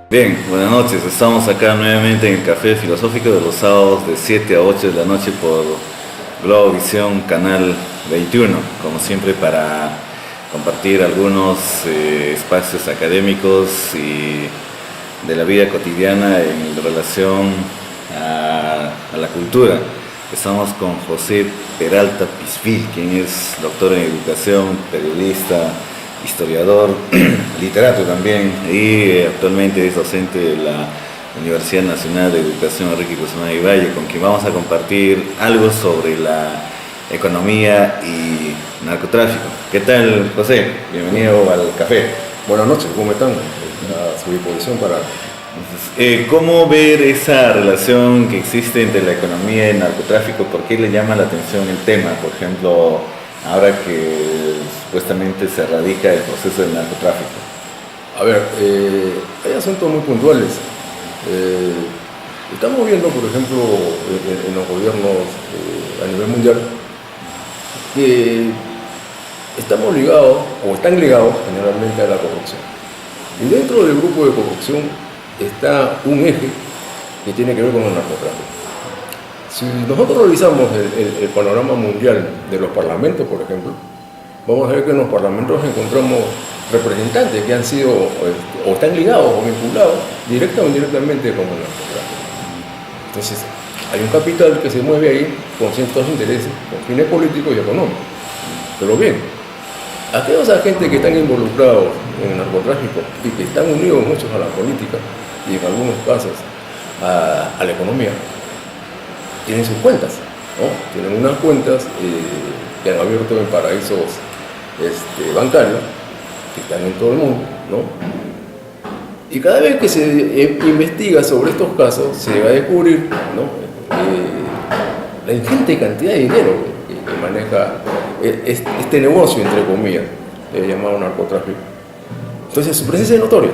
Bien, buenas noches. Estamos acá nuevamente en el Café Filosófico de los sábados de 7 a 8 de la noche por Globovisión Canal 21, como siempre para compartir algunos espacios académicos y de la vida cotidiana en relación a la cultura. Estamos con José Peralta Pisfil, quien es doctor en educación, periodista, historiador, literato también, y actualmente es docente de la Universidad Nacional de Educación Enrique Guzmán y Valle, con quien vamos a compartir algo sobre la economía y narcotráfico. ¿Qué tal, José? Bienvenido al café. Buenas noches, ¿cómo están? A su disposición para... ¿Cómo ver esa relación que existe entre la economía y el narcotráfico? ¿Por qué le llama la atención el tema? Por ejemplo, ahora que supuestamente se radica el proceso del narcotráfico. A ver, hay asuntos muy puntuales. Estamos viendo, por ejemplo, en los gobiernos a nivel mundial, que estamos ligados, o están ligados generalmente a la corrupción. Y dentro del grupo de corrupción está un eje que tiene que ver con el narcotráfico. Si nosotros revisamos el panorama mundial de los parlamentos, por ejemplo, vamos a ver que en los parlamentos encontramos representantes que han sido o están ligados o vinculados directa o indirectamente con el narcotráfico. Entonces, hay un capital que se mueve ahí con ciertos intereses, con fines políticos y económicos. Pero bien, aquellos agentes que están involucrados en el narcotráfico y que están unidos muchos a la política y en algunos casos a la economía, tienen sus cuentas, ¿no? Tienen unas cuentas que han abierto en paraísos bancarios que están en todo el mundo, ¿no? Y cada vez que se investiga sobre estos casos, se va a descubrir, ¿no? La ingente cantidad de dinero que maneja este negocio, entre comillas, llamado narcotráfico. Entonces su presencia es notoria,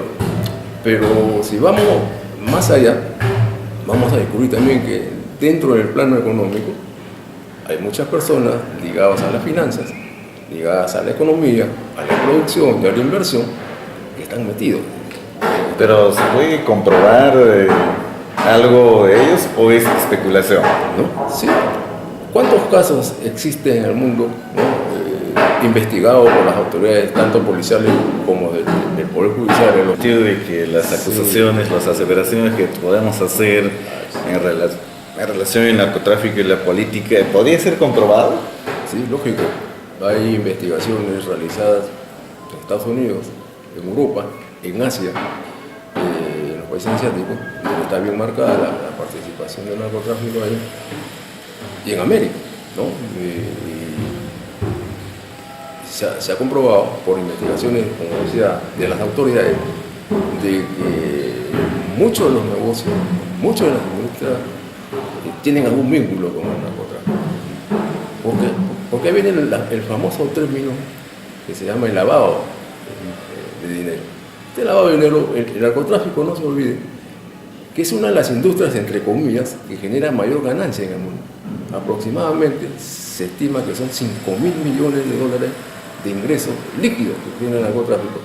pero si vamos más allá, vamos a descubrir también que dentro del plano económico hay muchas personas ligadas a las finanzas, ligadas a la economía, a la producción y a la inversión que están metidos. ¿Pero se puede comprobar algo de ellos o es especulación? ¿No? Sí. ¿Cuántos casos existen en el mundo, ¿no? Investigados por las autoridades, tanto policiales como del Poder Judicial? En el sentido de que las acusaciones, las aseveraciones que podemos hacer en relación al narcotráfico y la política, ¿podría ser comprobado? Sí, lógico. Hay investigaciones realizadas en Estados Unidos, en Europa, en Asia, en los países asiáticos, donde está bien marcada la participación del narcotráfico ahí, y en América, ¿no? Se ha comprobado por investigaciones, como decía, de las autoridades, de que muchos de los negocios, muchas de las industrias tienen algún vínculo con el narcotráfico. ¿Por qué? Porque ahí viene el famoso término que se llama el lavado de dinero. Este lavado de dinero, el narcotráfico, no se olvide, que es una de las industrias, entre comillas, que genera mayor ganancia en el mundo. Aproximadamente se estima que son 5.000 millones de dólares de ingresos líquidos que tiene el narcotráfico.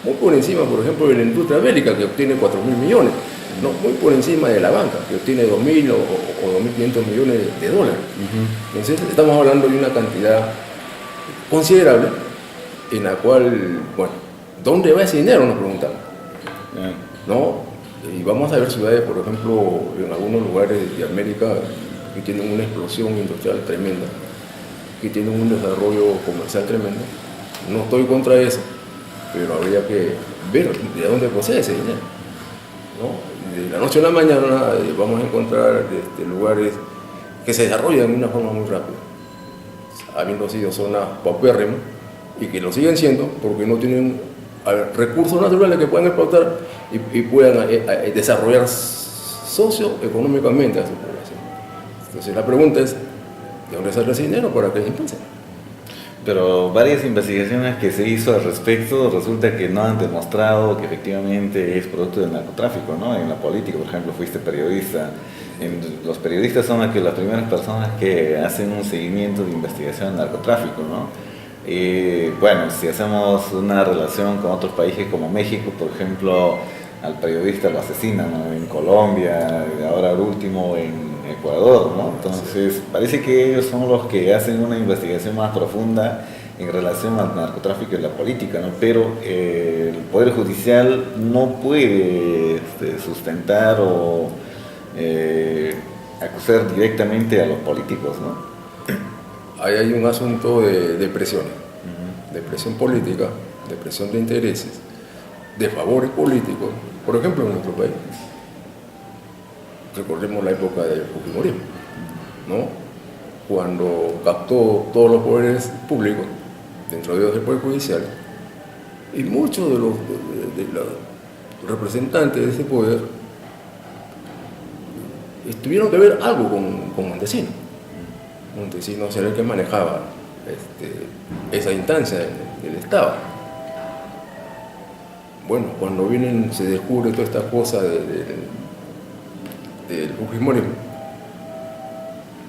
Muy por encima, por ejemplo, de la industria bélica, que obtiene 4.000 millones. No, muy por encima de la banca, que obtiene 2.000 o 2.500 millones de dólares. Entonces, estamos hablando de una cantidad considerable en la cual, bueno, ¿dónde va ese dinero? Nos preguntamos. ¿No? Y vamos a ver ciudades, por ejemplo, en algunos lugares de América que tienen una explosión industrial tremenda, que tienen un desarrollo comercial tremendo, No estoy contra eso, pero habría que ver de dónde procede ese dinero, ¿no? De la noche a la mañana vamos a encontrar lugares que se desarrollan de una forma muy rápida, habiendo sido zonas paupérrimas y que lo siguen siendo porque no tienen recursos naturales que puedan explotar y puedan desarrollar socioeconómicamente a su población. Entonces la pregunta es, ¿de dónde sale ese dinero para que impulsen? Pero varias investigaciones que se hizo al respecto resulta que no han demostrado que efectivamente es producto del narcotráfico, ¿no? En la política, por ejemplo, fuiste periodista. Los periodistas son las primeras personas que hacen un seguimiento de investigación del narcotráfico, ¿no? Bueno, si hacemos una relación con otros países como México, por ejemplo, al periodista lo asesinan, ¿no? En Colombia, ahora al último en Ecuador, ¿no? Entonces parece que ellos son los que hacen una investigación más profunda en relación al narcotráfico y la política, ¿no? Pero el Poder Judicial no puede sustentar o acusar directamente a los políticos, ¿no? Ahí hay un asunto de presiones, de presión política, de presión de intereses, de favores políticos, por ejemplo en nuestro país. Recordemos la época del Fujimorismo, ¿no? Cuando captó todos los poderes públicos, dentro de ellos el Poder Judicial, y muchos de los representantes de ese poder tuvieron que ver algo con Montesinos. Montesinos era el que manejaba esa instancia del Estado. Bueno, cuando se descubre toda esta cosa del Fujimorismo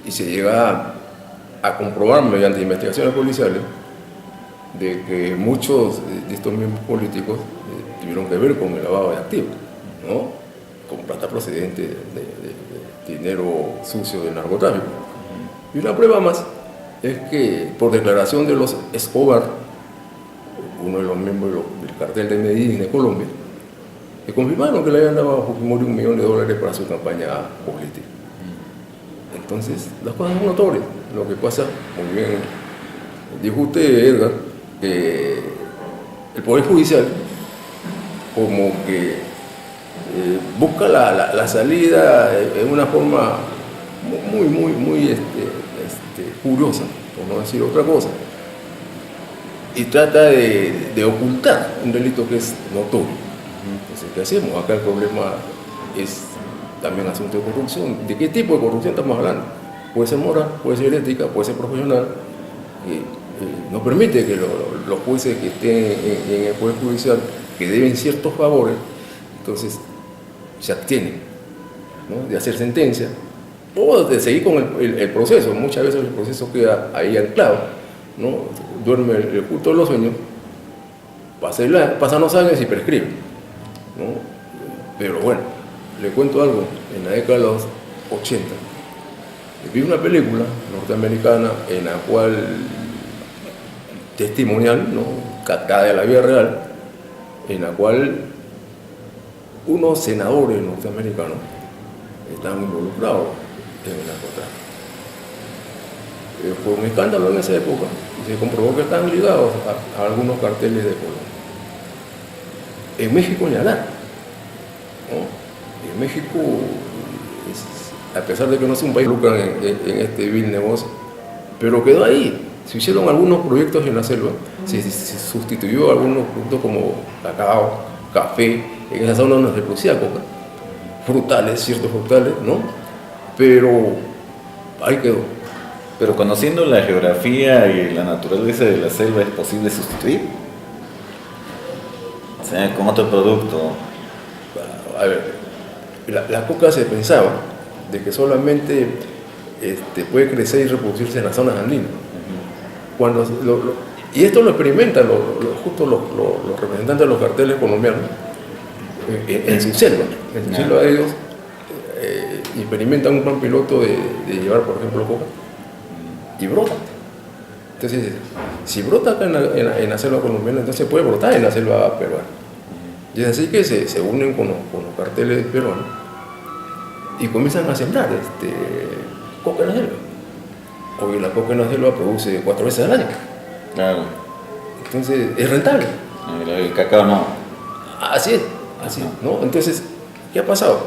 y se llega a comprobar mediante investigaciones policiales de que muchos de estos mismos políticos tuvieron que ver con el lavado de activos, ¿no? Con plata procedente de dinero sucio del narcotráfico. Y una prueba más es que por declaración de los Escobar, uno de los miembros del cartel de Medellín de Colombia, que confirmaron que le habían dado a Fujimori $1 millón para su campaña política. Entonces, las cosas son notorias. Lo que pasa, muy bien, dijo usted, Edgar, que el Poder Judicial como que busca la salida en una forma muy curiosa, por no decir otra cosa, y trata de ocultar un delito que es notorio. Entonces, ¿qué hacemos? Acá el problema es también asunto de corrupción. ¿De qué tipo de corrupción estamos hablando? Puede ser moral, puede ser ética, puede ser profesional. No permite que los jueces que estén en el Poder Judicial, que deben ciertos favores, entonces se abstienen, ¿no? De hacer sentencia o de seguir con el proceso. Muchas veces el proceso queda ahí anclado, ¿no? Duerme el culto de los sueños, pasan los años y prescribe, ¿no? Pero bueno, le cuento algo. En la década de los 80 vi una película norteamericana en la cual, testimonial, ¿no? Captada de la vida real, en la cual unos senadores norteamericanos estaban involucrados en el narcotráfico. Fue un escándalo en esa época y se comprobó que estaban ligados a algunos carteles de Colombia. En México ni hablar, ¿no? En México, a pesar de que no es un país lucran en este vil negocio, pero quedó ahí. Se hicieron algunos proyectos en la selva, se sustituyó algunos productos como cacao, café, en esa zona no se producía coca, frutales, ciertos frutales, ¿no? Pero ahí quedó. Pero conociendo la geografía y la naturaleza de la selva, ¿es posible sustituir? O sea, con otro producto. A ver, la coca se pensaba de que solamente puede crecer y reproducirse en las zonas andinas. Cuando y esto lo experimentan justo los representantes de los carteles colombianos en su selva. En su selva ellos experimentan un plan piloto de llevar, por ejemplo, coca y brota. Entonces, si brota acá en la selva colombiana, entonces puede brotar en la selva peruana. Y es así que se unen con los carteles peruanos y comienzan a sembrar coca en la selva. Hoy la coca en la selva produce 4 veces al año. Claro. Entonces, es rentable. El cacao no. Así es, ¿no? Entonces, ¿qué ha pasado?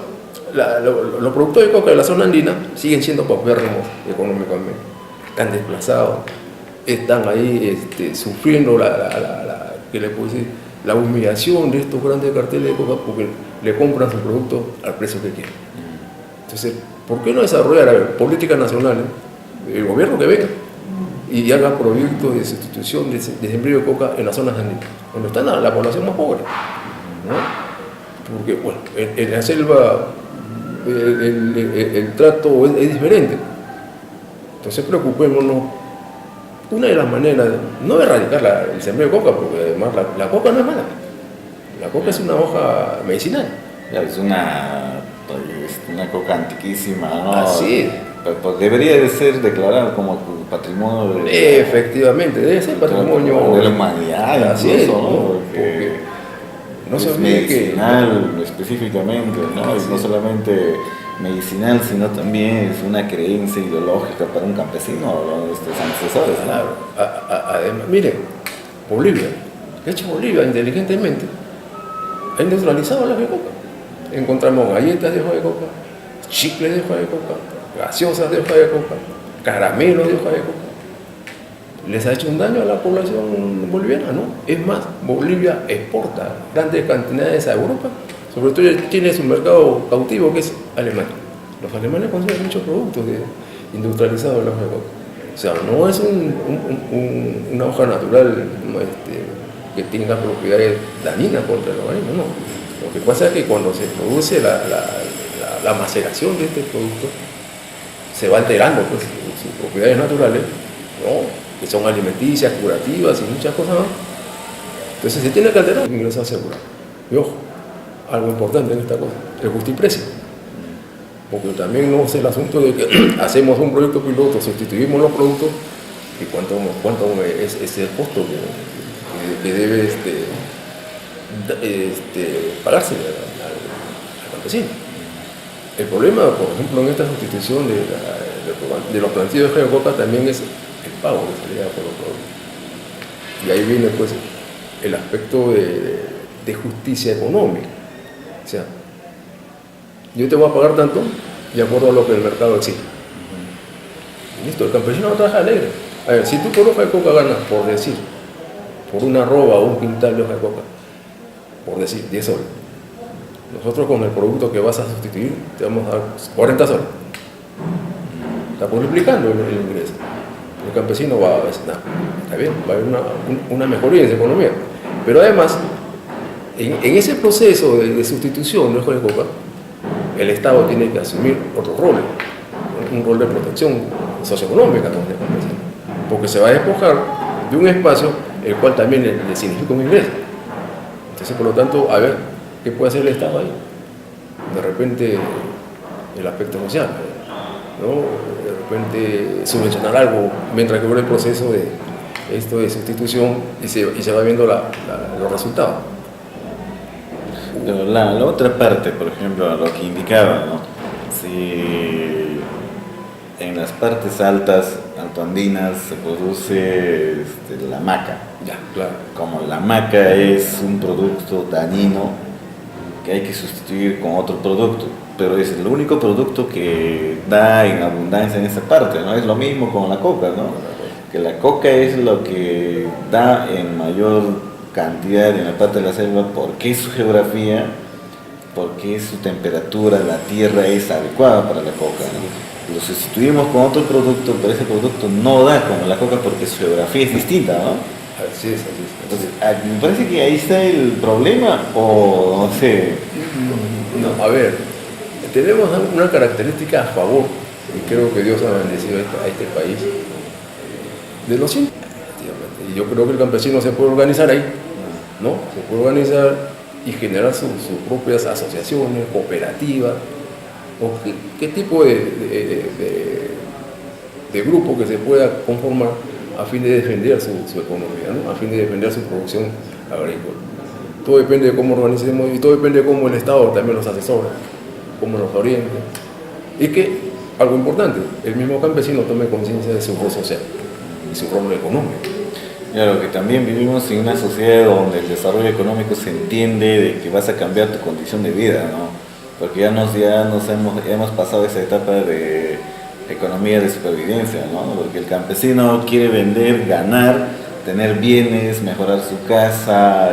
Los productores de coca de la zona andina siguen siendo paupérrimos económicamente, están desplazados, están ahí sufriendo ¿qué le puedo decir? La humillación de estos grandes carteles de coca porque le compran su producto al precio que quieren. Entonces, ¿por qué no desarrollar políticas nacionales, el gobierno que venga y haga proyectos de sustitución de sembrado de coca en las zonas andinas, donde está la población más pobre, ¿no? Porque, bueno, en la selva el trato es diferente. Entonces, preocupémonos. Una de las maneras, no de erradicar el sembrado de coca, porque además la coca no es mala. La coca es una hoja medicinal. Es una coca antiquísima, ¿no? Así es. Pues debería de ser declarado como patrimonio efectivamente, debe ser patrimonio de la humanidad, así es, ¿no? Porque no se es olvide que medicinal específicamente, ¿no? Y no solamente medicinal, sino también es una creencia ideológica para un campesino o nuestros antecesores, ¿no? Claro. Además, mire, Bolivia, ¿qué ha hecho Bolivia inteligentemente? Ha industrializado la hoja de coca. Encontramos galletas de hoja de coca, chicles de hoja de coca, gaseosas de hoja de coca, caramelos de hoja de coca. Les ha hecho un daño a la población boliviana, ¿no? Es más, Bolivia exporta grandes cantidades a Europa, sobre todo tiene su mercado cautivo que es Alemania. Los alemanes consumen muchos productos industrializados de la hoja de coca. O sea, no es una hoja natural que tenga propiedades dañinas contra el organismo, no. Lo que pasa es que cuando se produce la maceración de este producto, se va alterando pues, sus propiedades naturales, ¿no? Que son alimenticias, curativas y muchas cosas más. Entonces se tiene que alterar el ingreso asegurado. Y ojo, algo importante en esta cosa, el justiprecio. Porque también no es el asunto de que hacemos un proyecto piloto, sustituimos los productos y cuánto es el costo que debe pagarse al campesino. El problema, por ejemplo, en esta sustitución de los plantíos de hoja de coca también es el pago que se le da por los productos. Y ahí viene pues el aspecto de justicia económica. O sea, yo te voy a pagar tanto de acuerdo a lo que el mercado exige. Y listo, el campesino no trabaja alegre. A ver, si tú por hoja de coca ganas, por decir, por una arroba o un quintal de hoja de coca, por decir, 10 soles. Nosotros con el producto que vas a sustituir te vamos a dar 40 soles. Está multiplicando el ingreso. El campesino va a decir, no, está bien, va a haber una mejoría en esa economía. Pero además, en ese proceso de sustitución de hoja de coca, el Estado tiene que asumir otro rol, un rol de protección socioeconómica con el campesino, porque se va a despojar de un espacio el cual también le significa un ingreso. Entonces, por lo tanto, a ver, ¿qué puede hacer el Estado ahí? De repente, el aspecto social, ¿no? De repente, subvencionar algo mientras que dura el proceso de sustitución y se va viendo los resultados. Pero la otra parte, por ejemplo, lo que indicaba, ¿no? Si en las partes altas, altoandinas, se produce la maca. Ya, claro. Como la maca es un producto dañino que hay que sustituir con otro producto, pero es el único producto que da en abundancia en esa parte, ¿no? Es lo mismo con la coca, ¿no? Que la coca es lo que da en mayor cantidad en la parte de la selva porque su geografía, porque su temperatura, la tierra es adecuada para la coca, ¿no? Lo sustituimos con otro producto, pero ese producto no da como la coca porque su geografía es distinta, ¿no? Así es. Entonces, me parece que ahí está el problema, o no sé. No, a ver, tenemos una característica a favor, y creo que Dios ha bendecido a este país, de los indígenas. Y yo creo que el campesino se puede organizar ahí, ¿no? Se puede organizar y generar sus propias asociaciones, cooperativas, o qué tipo de grupo que se pueda conformar a fin de defender su economía, ¿no? A fin de defender su producción agrícola. Todo depende de cómo organicemos y todo depende de cómo el Estado también los asesora, cómo nos oriente. Y que, algo importante, el mismo campesino tome conciencia de su rol social y su rol económico. Claro que también vivimos en una sociedad donde el desarrollo económico se entiende de que vas a cambiar tu condición de vida, ¿no? Porque hemos pasado esa etapa de economía de supervivencia, ¿no? Porque el campesino quiere vender, ganar, tener bienes, mejorar su casa,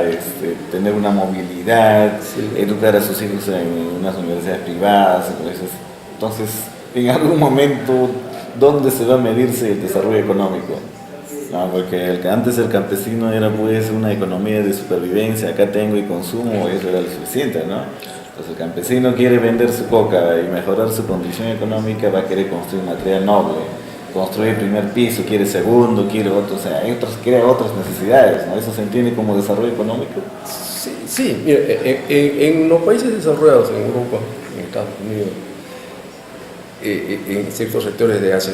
tener una movilidad, Sí. educar a sus hijos en unas universidades privadas. Entonces, en algún momento, ¿dónde se va a medirse el desarrollo económico? No, porque antes el campesino era pues una economía de supervivencia, acá tengo y consumo, y eso era lo suficiente, ¿no? Entonces el campesino quiere vender su coca y mejorar su condición económica, va a querer construir material noble, construir el primer piso, quiere segundo, quiere otro, o sea, quiere otras necesidades, ¿no? Eso se entiende como desarrollo económico. Sí, sí, mira, en los países desarrollados, en Europa, en Estados Unidos, en ciertos sectores de Asia,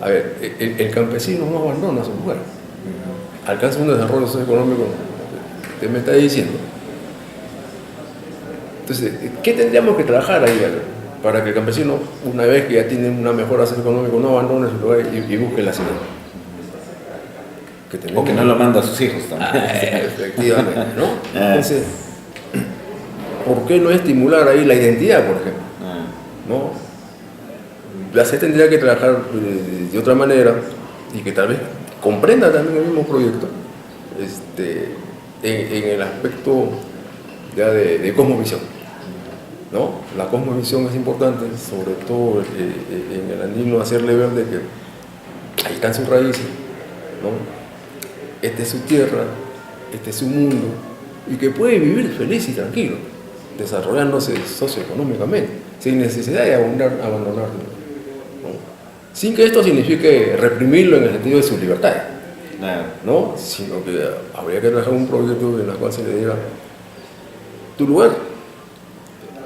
a ver, el campesino no abandona su lugar, alcanza un desarrollo socioeconómico, usted me está diciendo. Entonces, ¿qué tendríamos que trabajar ahí para que el campesino, una vez que ya tiene una mejora socioeconómica, no abandone su lugar y busque la ciudad? O que no lo manda a sus hijos también. Efectivamente, ¿no? Entonces, ¿por qué no estimular ahí la identidad, por ejemplo? ¿No? La C tendría que trabajar de otra manera y que tal vez comprenda también el mismo proyecto en el aspecto ya de cosmovisión, ¿no? La cosmovisión es importante, sobre todo en el andino, hacerle ver de que ahí están sus raíces, ¿no? Esta es su tierra, este es su mundo, y que puede vivir feliz y tranquilo, desarrollándose socioeconómicamente, sin necesidad de abandonarlo, ¿no? Sin que esto signifique reprimirlo en el sentido de su libertad, ¿no? Sino que habría que trabajar un proyecto en el cual se le diga: tu lugar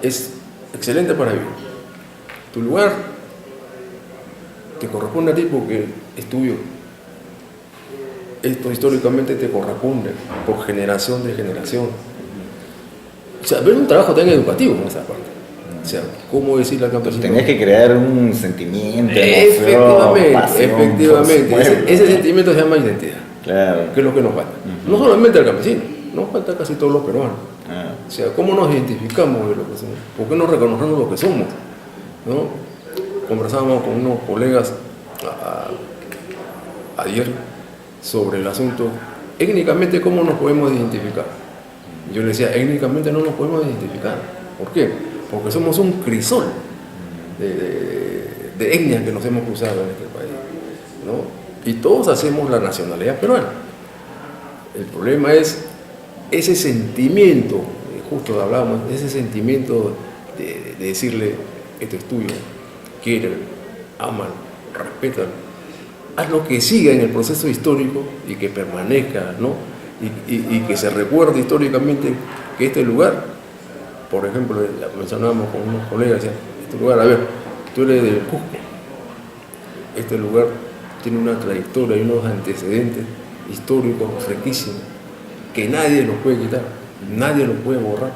es excelente para vivir, tu lugar te corresponde a ti porque es tuyo. Esto históricamente te corresponde por generación de generación. O sea, ver un trabajo tan educativo en esa parte. O sea, ¿cómo decirle al campesino? Tenías que crear un sentimiento, Efectivamente, pasión, efectivamente. Ese sentimiento se llama identidad. Claro. Que es lo que nos falta. No solamente al campesino, nos falta casi todos los peruanos. O sea, ¿cómo nos identificamos de lo que somos? ¿Por qué no reconocemos lo que somos? ¿No? Conversábamos con unos colegas ayer sobre el asunto, étnicamente, ¿cómo nos podemos identificar? Yo le decía, étnicamente no nos podemos identificar. ¿Por qué? Porque somos un crisol de etnias que nos hemos cruzado en este país, ¿no? Y todos hacemos la nacionalidad peruana. El problema es ese sentimiento, justo hablábamos, ese sentimiento de decirle: esto es tuyo, quiere, ámalo, respétalo. Haz lo que siga en el proceso histórico y que permanezca, ¿no? Y que se recuerde históricamente que este lugar, por ejemplo, mencionábamos con unos colegas, decían: este lugar, a ver, tú eres del Cusco, este lugar tiene una trayectoria y unos antecedentes históricos riquísimos que nadie los puede quitar, nadie los puede borrar.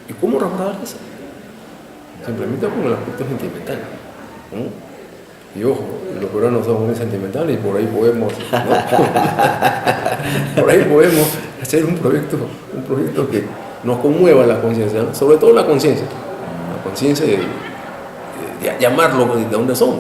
¿Y cómo recordar eso? Simplemente con el aspecto sentimental, ¿no? Y ojo, los peruanos somos muy sentimentales y por ahí podemos, ¿no? Por ahí podemos hacer un proyecto que nos conmueva la conciencia, ¿no? Sobre todo la conciencia de llamarlo de donde somos,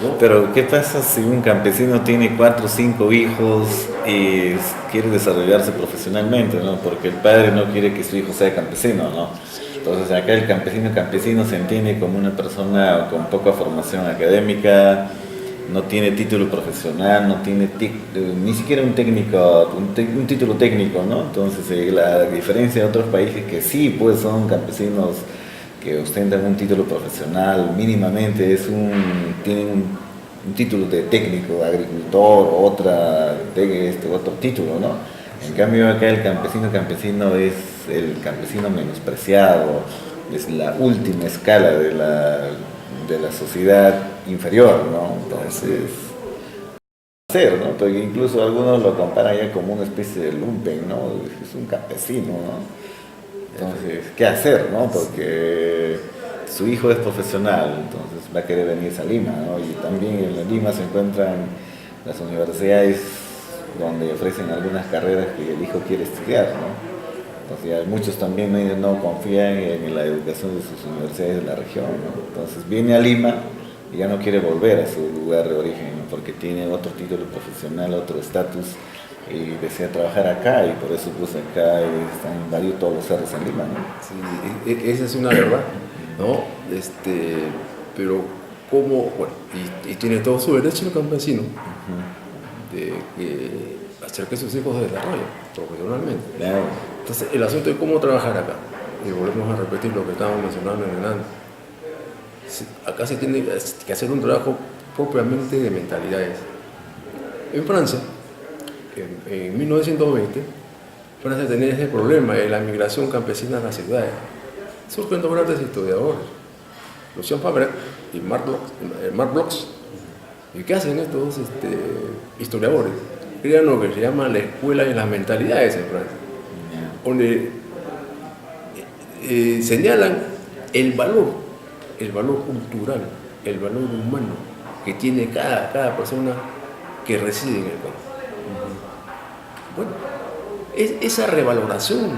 ¿no? Pero ¿qué pasa si un campesino tiene 4 o 5 hijos y quiere desarrollarse profesionalmente, ¿no? Porque el padre no quiere que su hijo sea campesino, ¿no? Entonces acá el campesino se entiende como una persona con poca formación académica, no tiene título profesional, no tiene ni siquiera un título técnico, ¿no? Entonces la diferencia de otros países que sí, pues son campesinos que ostentan un título profesional, mínimamente tienen un título de técnico, agricultor, otro título, ¿no? En cambio acá el campesino es el campesino menospreciado, es la última escala de la sociedad inferior, ¿no? Entonces, ¿no? Porque incluso algunos lo comparan ya como una especie de lumpen, ¿no? Es un campesino, ¿no? Entonces, ¿qué hacer, no? Porque su hijo es profesional, entonces va a querer venirse a Lima, ¿no? Y también en Lima se encuentran las universidades donde ofrecen algunas carreras que el hijo quiere estudiar, ¿no? Entonces, muchos también no confían en la educación de sus universidades de la región, ¿no? Entonces viene a Lima y ya no quiere volver a su lugar de origen, ¿no? Porque tiene otro título profesional, otro estatus y desea trabajar acá y por eso puso acá y están invadidos todos los cerros en Lima, ¿no? Sí, esa es una verdad, ¿no? Pero cómo, bueno, y tiene todo su derecho el campesino de hacer que sus hijos se desarrollen profesionalmente. Claro. Entonces, el asunto es cómo trabajar acá. Y volvemos a repetir lo que estábamos mencionando en el antes. Acá se tiene que hacer un trabajo propiamente de mentalidades. En Francia, en 1920, Francia tenía ese problema de la migración campesina a las ciudades. Surgen dos grandes historiadores, Lucien Febvre y Marc Bloch. ¿Y qué hacen estos dos historiadores? Crean lo que se llama la escuela de las mentalidades en Francia, donde señalan el valor cultural, el valor humano que tiene cada persona que reside en el campo. Bueno, esa revaloración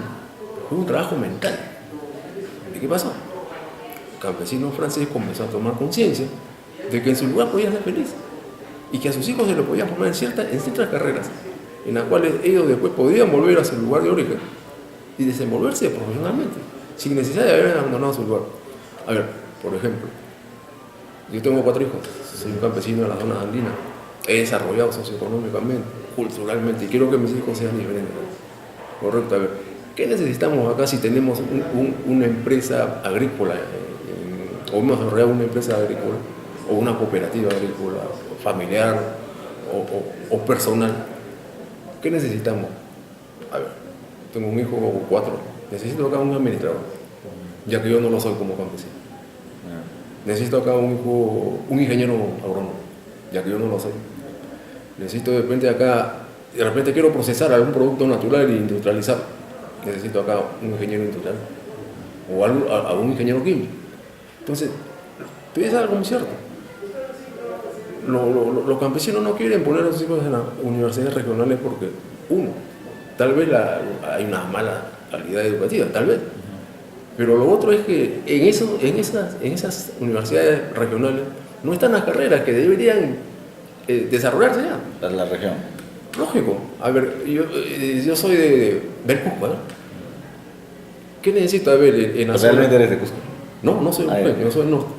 fue un trabajo mental. ¿Y qué pasó? El campesino francés comenzó a tomar conciencia de que en su lugar podía ser feliz y que a sus hijos se los podían formar en ciertas carreras en las cuales ellos después podían volver a su lugar de origen y desenvolverse profesionalmente sin necesidad de haber abandonado su lugar. A ver, por ejemplo, yo tengo 4 hijos, soy un campesino de la zona andina, he desarrollado socioeconómicamente, culturalmente y quiero que mis hijos sean diferentes. Correcto, a ver, ¿qué necesitamos acá si tenemos una empresa agrícola o hemos desarrollado una empresa agrícola o una cooperativa agrícola familiar o personal? ¿Qué necesitamos? A ver, tengo un hijo o 4, necesito acá un administrador, ya que yo no lo soy como campesino. Necesito acá un ingeniero agrónomo, ya que yo no lo soy. Necesito de repente quiero procesar algún producto natural e industrializarlo. Necesito acá un ingeniero industrial o algún ingeniero químico. Entonces, tú dices algo muy cierto. Los campesinos no quieren poner a sus hijos en las universidades regionales porque, uno, tal vez hay una mala calidad educativa, tal vez. Pero lo otro es que en esas universidades regionales no están las carreras que deberían desarrollarse ya. Para la región. Lógico. A ver, yo soy del Cusco, ¿no? ¿Qué necesito? A ver, ¿Realmente eres de Cusco? No soy cusqueño, yo soy del norte.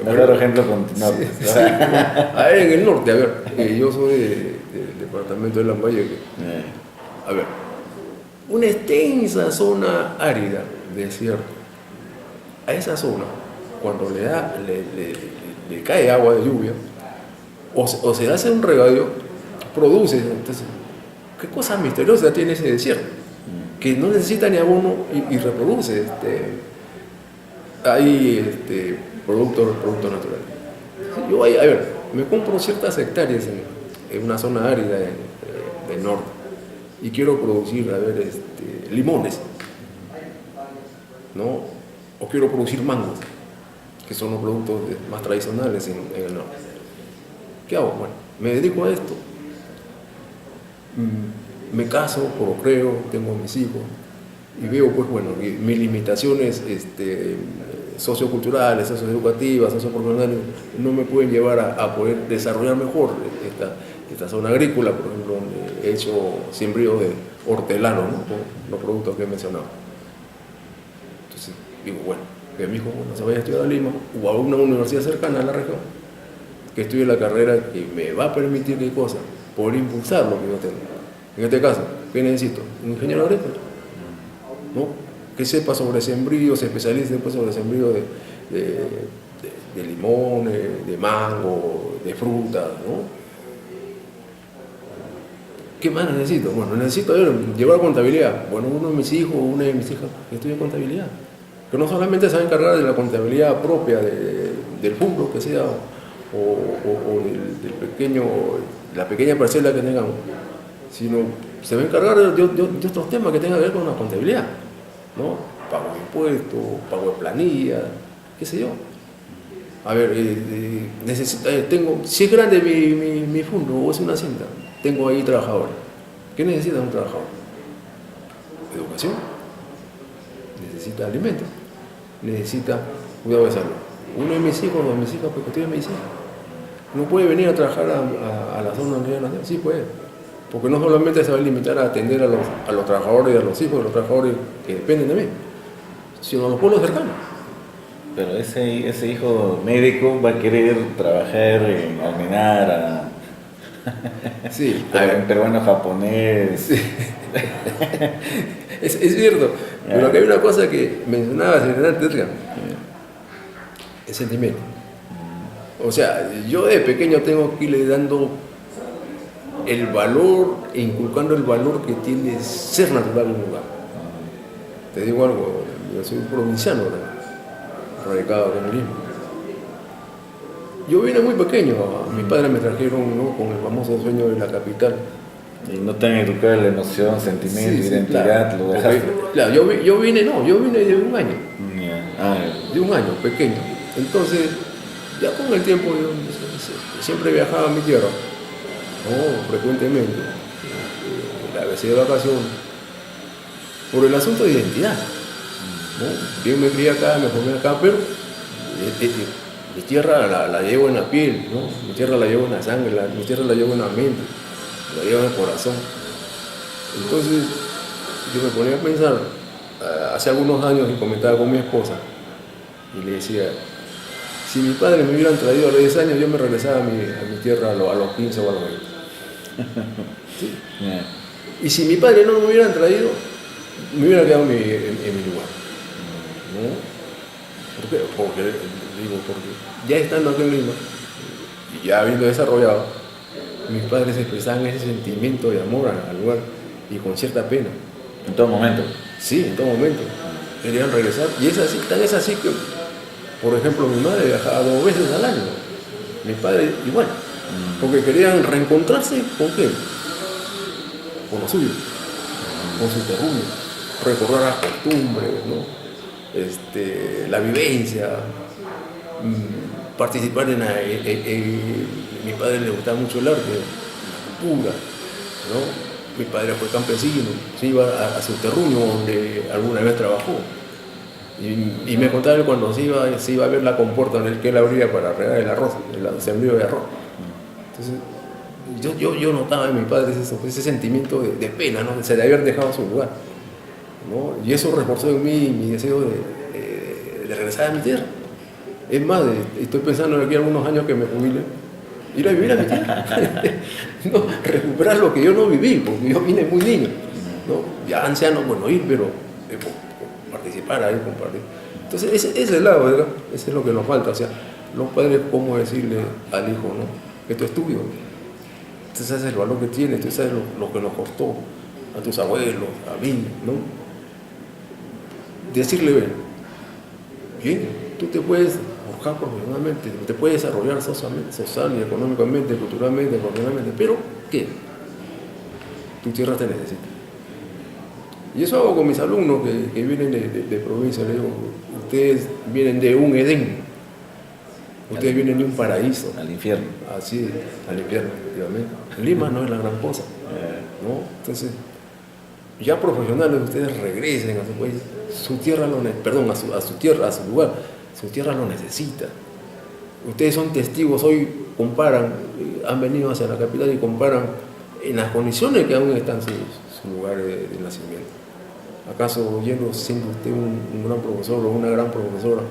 Otro ejemplo con norte. Sí. A ver, en el norte, a ver, yo soy del departamento de Lambayeque. A ver, una extensa zona árida, desierto. A esa zona, cuando le cae agua de lluvia, o se hace un regadío, produce. Entonces, ¿qué cosa misteriosa tiene ese desierto? Que no necesita ni abono y reproduce productos naturales. Yo, a ver, me compro ciertas hectáreas en una zona árida del norte y quiero producir, a ver, limones, ¿no? O quiero producir mangos, que son los productos más tradicionales en el norte. ¿Qué hago? Bueno, me dedico a esto. Me caso, procreo, tengo mis hijos y veo, pues bueno, que mis limitaciones socioculturales, socioeducativas, socioprofesionales no me pueden llevar a poder desarrollar mejor esta zona agrícola, por ejemplo, donde he hecho siembrío de hortelano, ¿no? Con los productos que he mencionado. Entonces digo, bueno, que mi hijo se vaya a estudiar a Lima o a una universidad cercana a la región, que estudie la carrera que me va a permitir qué cosa, poder impulsar lo que yo tengo. En este caso, ¿qué necesito? Un ingeniero agrícola, ¿no? Que sepa sobre sembrío, se especialice después sobre sembrío de limón, de mango, de frutas, ¿no? ¿Qué más necesito? Bueno, necesito llevar contabilidad. Bueno, uno de mis hijos o una de mis hijas que estudie contabilidad, que no solamente se va a encargar de la contabilidad propia del fondo que sea o la pequeña parcela que tengamos, sino se va a encargar de otros temas que tengan que ver con la contabilidad, ¿no? Pago de impuestos, pago de planilla, qué sé yo. A ver, si es grande mi fondo o es una hacienda, tengo ahí trabajadores. ¿Qué necesita un trabajador? Educación, necesita alimento, necesita cuidado de salud. Uno de mis hijos o de mis hijas pues estudia medicina. No puede venir a trabajar a la zona donde nació. Sí puede. Porque no solamente se va a limitar a atender a los trabajadores y a los hijos de los trabajadores que dependen de mí, sino a los pueblos cercanos. Pero ese hijo médico va a querer trabajar en alminar Sí, en peruano japonés. Sí. Es cierto, pero acá hay una cosa que mencionabas antes, el sentimiento. O sea, yo de pequeño tengo que irle dando el valor e inculcando el valor que tiene ser natural en un lugar. Te digo algo, yo soy un provinciano, radicado acá en Lima. Yo vine muy pequeño, mis padres me trajeron, ¿no?, con el famoso sueño de la capital. Y no te han educado la emoción, sentimiento, identidad, claro, lo dejaste. Claro, yo vine de un año. Yeah. De un año, pequeño. Entonces, ya con el tiempo yo siempre viajaba a mi tierra, frecuentemente, la vez de vacaciones, por el asunto de identidad. ¿No? Yo me crié acá, me formé acá, pero mi tierra la llevo en la piel, ¿no? Mi tierra la llevo en la sangre, mi tierra la llevo en la mente, la llevo en el corazón. Entonces, yo me ponía a pensar, hace algunos años, y comentaba con mi esposa, y le decía, si mis padres me hubieran traído a los 10 años, yo me regresaba a mi tierra a los 15 o a los 20. ¿Sí? Yeah. Y si mis padres no me hubieran traído, me hubiera quedado en mi lugar. ¿No? ¿Por qué? Porque ya estando aquí en Lima, y ya habiendo desarrollado, mis padres expresaban ese sentimiento de amor al lugar y con cierta pena. En todo momento. Sí, en todo momento. Querían regresar. Y es así que, por ejemplo, mi madre viajaba 2 veces al año. Mi padre igual. Porque querían reencontrarse con qué? Con lo suyo, con su terruño, recordar las costumbres, ¿no? La vivencia, participar en mi padre le gustaba mucho el arte, la cultura, ¿no? Mi padre fue campesino, se iba a su terruño donde alguna vez trabajó. Y me contaba que cuando se iba a ver la comporta en el que él abría para regar el arroz, el sembrío de arroz. Entonces, yo notaba en mi padre ese sentimiento de pena, ¿no? De haber dejado su lugar, ¿no? Y eso reforzó en mí mi deseo de regresar a mi tierra. Es más, estoy pensando en aquí algunos años que me jubile, ir a vivir a mi tierra. No, recuperar lo que yo no viví, porque yo vine muy niño, ¿no? Ya anciano, bueno, ir, pero participar ahí, compartir. Entonces, ese es el lado, ¿verdad? Ese es lo que nos falta. O sea, los padres, ¿cómo decirle al hijo, ¿no?, que esto es tuyo? Tú sabes el valor que tiene, tú sabes lo que nos costó a tus abuelos, a mí, ¿no? Decirle, bien, tú te puedes forjar profesionalmente, te puedes desarrollar social y económicamente, culturalmente, profesionalmente, pero ¿qué? Tu tierra te necesita. Y eso hago con mis alumnos que vienen de provincia. Les digo, ustedes vienen de un Edén, ustedes vienen de un paraíso. Al infierno. Así, al infierno, efectivamente. Lima no es la gran cosa, ¿no? Entonces, ya profesionales, ustedes regresen a su país, su tierra a su tierra, a su lugar, su tierra lo necesita. Ustedes son testigos, hoy comparan, han venido hacia la capital y comparan en las condiciones que aún están sus lugares de nacimiento. ¿Acaso siendo usted un gran profesor o una gran profesora,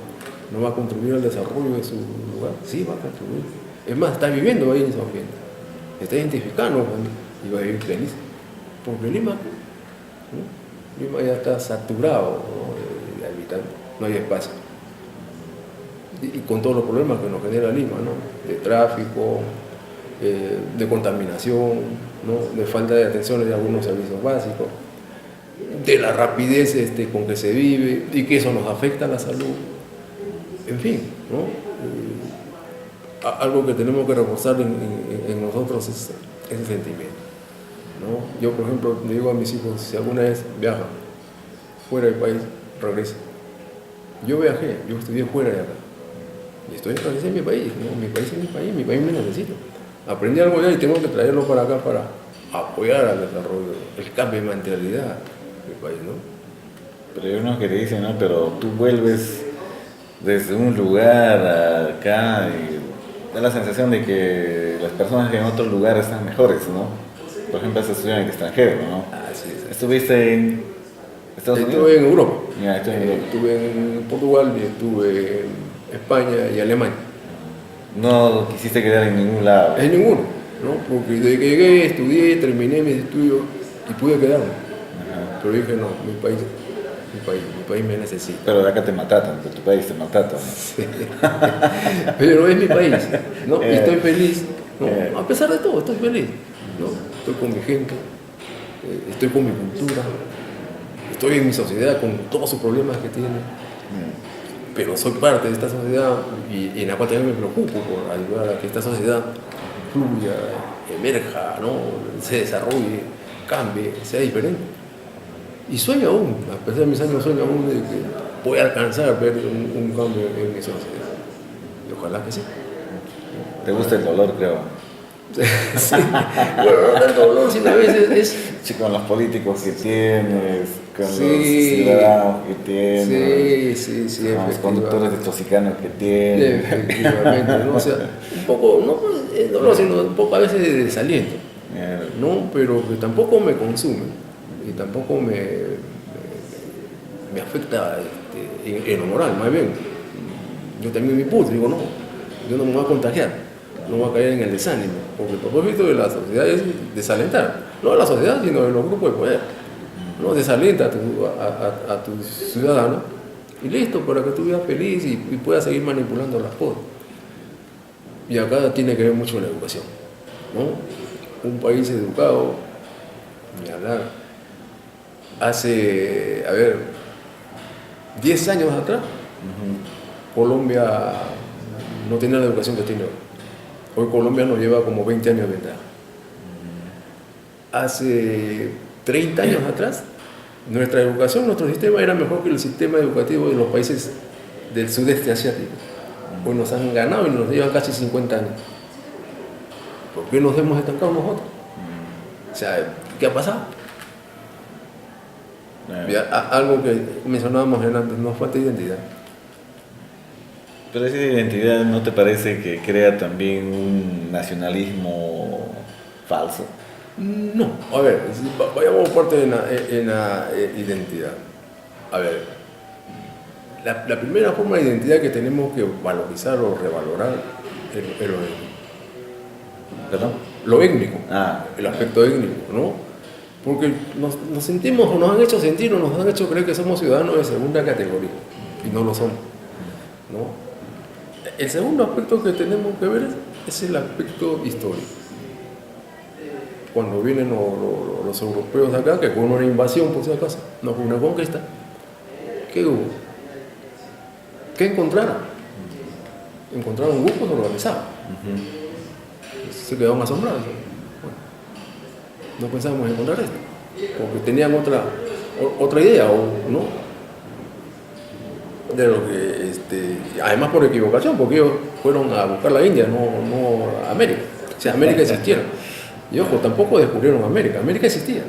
no va a contribuir al desarrollo de su lugar? Sí, va a contribuir. Es más, está viviendo ahí en ese ambiente, está identificando y va a vivir feliz. Porque Lima ya está saturado, ¿no?, de habitantes, no hay espacio. Y con todos los problemas que nos genera Lima, ¿no?, de tráfico, de contaminación, ¿no?, de falta de atención de algunos servicios básicos, de la rapidez con que se vive y que eso nos afecta a la salud. En fin, ¿no? Algo que tenemos que reforzar en nosotros es ese sentimiento, ¿no? Yo, por ejemplo, le digo a mis hijos, si alguna vez viajan fuera del país, regresen. Yo viajé, yo estudié fuera de acá y regresé en mi país, ¿no? Mi país es mi país me necesita. Aprendí algo allá y tengo que traerlo para acá para apoyar al desarrollo, el cambio de mentalidad del país, ¿no? Pero hay unos que te dicen, ¿no? Pero tú vuelves desde un lugar acá y da la sensación de que las personas que en otros lugares están mejores, ¿no? Por ejemplo, estás estudiando en el extranjero, ¿no? Así es. ¿Estuviste en Estados Unidos? Estuve en Europa. Ya, estuve en Europa. Estuve en Portugal y estuve en España y Alemania. No quisiste quedar en ningún lado. En ninguno, ¿no? Porque desde que llegué, estudié, terminé mis estudios y pude quedarme. Ajá. Pero dije, no, mi país me necesita. Pero de acá te maltratan, de tu país te maltratan, ¿no? Sí. Pero es mi país, ¿no? Y estoy feliz, ¿no? A pesar de todo, estoy feliz, ¿no? Estoy con mi gente, estoy con mi cultura, estoy en mi sociedad con todos sus problemas que tiene. Pero soy parte de esta sociedad y en la cual también me preocupo por ayudar a que esta sociedad fluya, emerja, ¿no? Se desarrolle, cambie, sea diferente. Y sueño aún, a pesar de mis años, sueño aún de que voy a alcanzar a ver un cambio en mi sociedad. Y ojalá que sí. Te gusta el dolor, creo. Sí. Bueno, no tanto dolor, sino a veces es... Sí, con los políticos que tienes, con Sí. los ciudadanos que tienes, Sí, con los conductores de Tosicanos que tienes. Efectivamente, ¿no? O sea, un poco, no dolor, sino un poco a veces de desaliento, ¿no? Pero que tampoco me consume y tampoco me afecta en lo moral, más bien. Yo también mi punto, digo, no, yo no me voy a contagiar, no voy a caer en el desánimo, porque el propósito de la sociedad es desalentar, no de la sociedad, sino de los grupos de poder, ¿no? Desalienta a tus ciudadanos y listo, para que tú vivas feliz y puedas seguir manipulando las cosas. Y acá tiene que ver mucho la educación, ¿no? Un país educado, ni hablar. Hace, 10 años atrás, Colombia no tenía la educación que tiene hoy. Hoy Colombia nos lleva como 20 años de ventaja. Hace 30 años atrás, nuestra educación, nuestro sistema era mejor que el sistema educativo de los países del sudeste asiático. Hoy nos han ganado y nos llevan casi 50 años. ¿Por qué nos hemos estancado nosotros? O sea, ¿qué ha pasado? Algo que mencionábamos antes, nos falta identidad. Pero esa identidad, ¿no te parece que crea también un nacionalismo falso? No, a ver, vayamos por parte en la identidad. A ver, la primera forma de identidad que tenemos que valorizar o revalorar es lo étnico. ¿Perdón? Lo étnico, Ah, el aspecto étnico, ¿no? Porque nos sentimos o nos han hecho sentir o nos han hecho creer que somos ciudadanos de segunda categoría y no lo somos, ¿no? El segundo aspecto que tenemos que ver es el aspecto histórico. Cuando vienen los europeos acá, que fue una invasión por si acaso, no fue una conquista, ¿qué hubo? ¿Qué encontraron? Encontraron grupos organizados. Se quedaron asombrados. No pensábamos encontrar esto, porque tenían otra idea, ¿no? De lo que, además por equivocación, porque ellos fueron a buscar la India, no a América. O sea, América existiera. Y ojo, tampoco descubrieron América existía,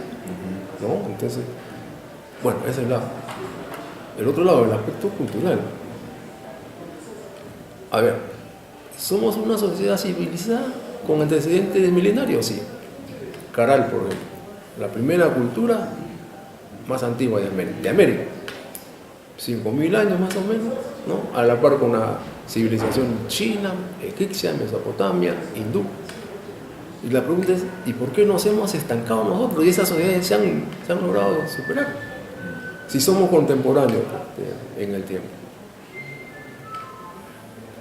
¿no? Entonces, bueno, ese es el lado. El otro lado, el aspecto cultural. A ver, ¿somos una sociedad civilizada con antecedentes milenarios? Sí. Caral, por ejemplo, la primera cultura más antigua de América, 5.000 años más o menos, ¿no? A la par con la civilización china, egipcia, Mesopotamia, hindú. Y la pregunta es, ¿y por qué nos hemos estancado nosotros? Y esas sociedades se han logrado superar, si somos contemporáneos en el tiempo.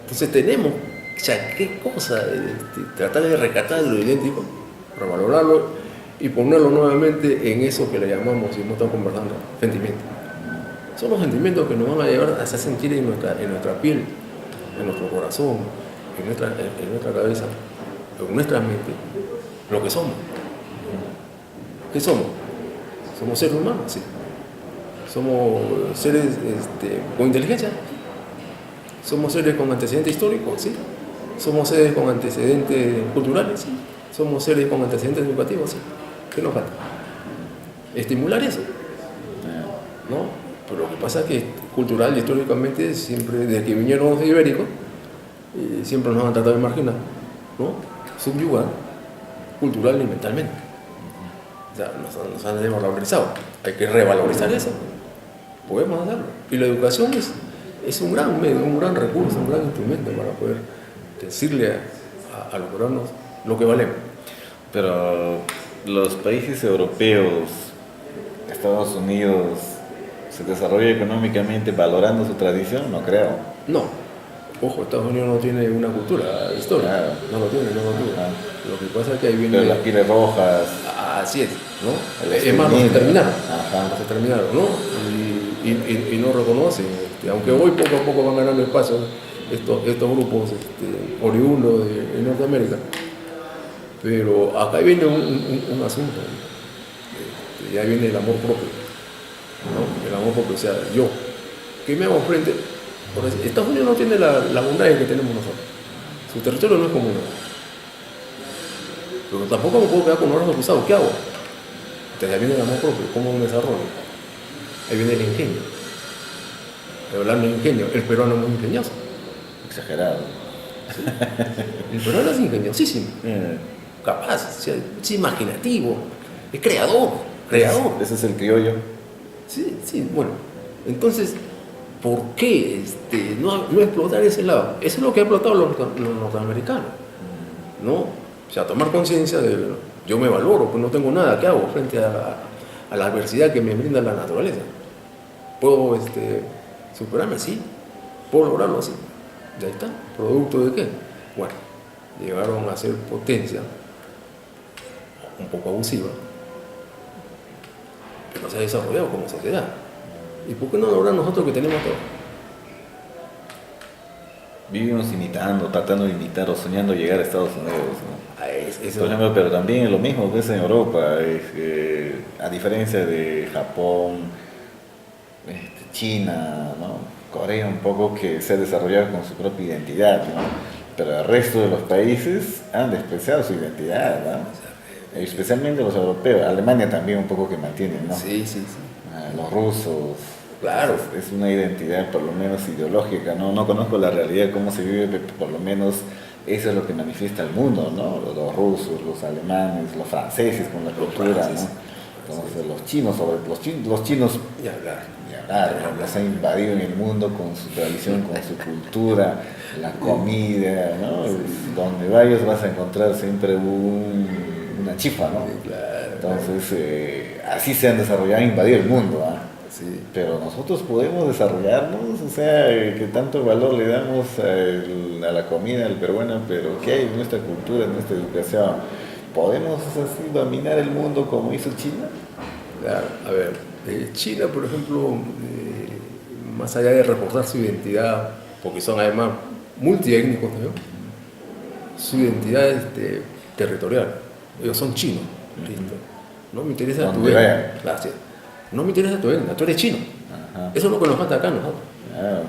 Entonces tenemos, o sea, qué cosa, tratar de rescatar lo idéntico, revalorarlo y ponerlo nuevamente en eso que le llamamos, y no estamos conversando, sentimientos. Son los sentimientos que nos van a llevar a hacer sentir en nuestra piel, en nuestro corazón, en nuestra cabeza, en nuestra mente, lo que somos. ¿Qué somos? ¿Somos seres humanos? Sí. ¿Somos seres con inteligencia? ¿Somos seres con antecedentes históricos? Sí. ¿Somos seres con antecedentes culturales? Sí. ¿Somos seres con antecedentes educativos? Sí. ¿Qué nos falta? Estimular eso, ¿no? Pero lo que pasa es que cultural y históricamente, siempre, desde que vinieron los ibéricos, siempre nos han tratado de marginar, ¿no? Subyugar, cultural y mentalmente. O sea, nos han desvalorizado. Hay que revalorizar eso. Podemos hacerlo. Y la educación es un gran medio, un gran recurso, un gran instrumento para poder decirle a los peruanos lo que valemos. Pero los países europeos, Estados Unidos, ¿se desarrolla económicamente valorando su tradición? No creo. No. Ojo, Estados Unidos no tiene una cultura histórica. Claro. No lo tiene. Ajá. Lo que pasa es que ahí viene... Pero las pieles rojas. Así es, ¿no? El Es más, no se terminaron. Ajá. No se terminaron, ¿no? Y no reconocen. Aunque hoy poco a poco van ganando espacio estos grupos oriundos de Norteamérica. Pero acá viene un asunto. Ya viene el amor propio, ¿no? El amor propio, o sea, yo, que me hago frente. Estados Unidos no tiene la bondad que tenemos nosotros. Su territorio no es como uno. Pero tampoco me puedo quedar con los brazos cruzados. ¿Qué hago? Entonces ahí viene el amor propio, ¿cómo me desarrollo? Ahí viene el ingenio. Hablando de ingenio, el peruano es muy ingenioso. Exagerado. ¿Sí? El peruano es ingeniosísimo. Capaz, o sea, es imaginativo, es creador. Ese es el criollo. Sí, bueno. Entonces, ¿por qué no explotar ese lado? Eso es lo que han explotado los norteamericanos, ¿no? O sea, tomar conciencia de yo me valoro, pues no tengo nada, ¿qué hago frente a la adversidad que me brinda la naturaleza? ¿Puedo superarme? Sí. ¿Puedo lograrlo? Sí. Ya está. ¿Producto de qué? Bueno, llegaron a ser potencia un poco abusiva, pero se ha desarrollado como sociedad. ¿Y por qué no lograr nosotros que tenemos todo? Vivimos imitando, tratando de imitar o soñando llegar a Estados Unidos, ¿no? Eso. Por ejemplo, pero también es lo mismo que es en Europa, a diferencia de Japón, China, ¿no? Corea un poco, que se ha desarrollado con su propia identidad, ¿no? Pero el resto de los países han despreciado su identidad, ¿no? Especialmente los europeos, Alemania también un poco que mantienen, ¿no? Sí. Los rusos. Claro. Es una identidad por lo menos ideológica, ¿no? No conozco la realidad, cómo se vive, pero por lo menos eso es lo que manifiesta el mundo, ¿no? Los rusos, los alemanes, los franceses con la cultura, ¿no? Entonces los chinos, los chinos, Y hablar. los han invadido en el mundo con su tradición, con su cultura, la comida, ¿no? Donde vayas vas a encontrar siempre una chifa, ¿no? Claro. Entonces, así se han desarrollado, invadido el mundo, ¿ah? Sí. Pero nosotros podemos desarrollarnos, o sea, que tanto valor le damos a la comida, al peruano, pero ¿qué hay en nuestra cultura, en nuestra educación? ¿Podemos así dominar el mundo como hizo China? Claro. A ver, China, por ejemplo, más allá de reforzar su identidad, porque son además multiétnicos, ¿no? Su identidad territorial. Ellos son chinos, listo. No me interesa tu etnia. Gracias. No me interesa tu etnia, tú eres chino. Ajá. Eso es lo que nos falta acá nosotros. Ah,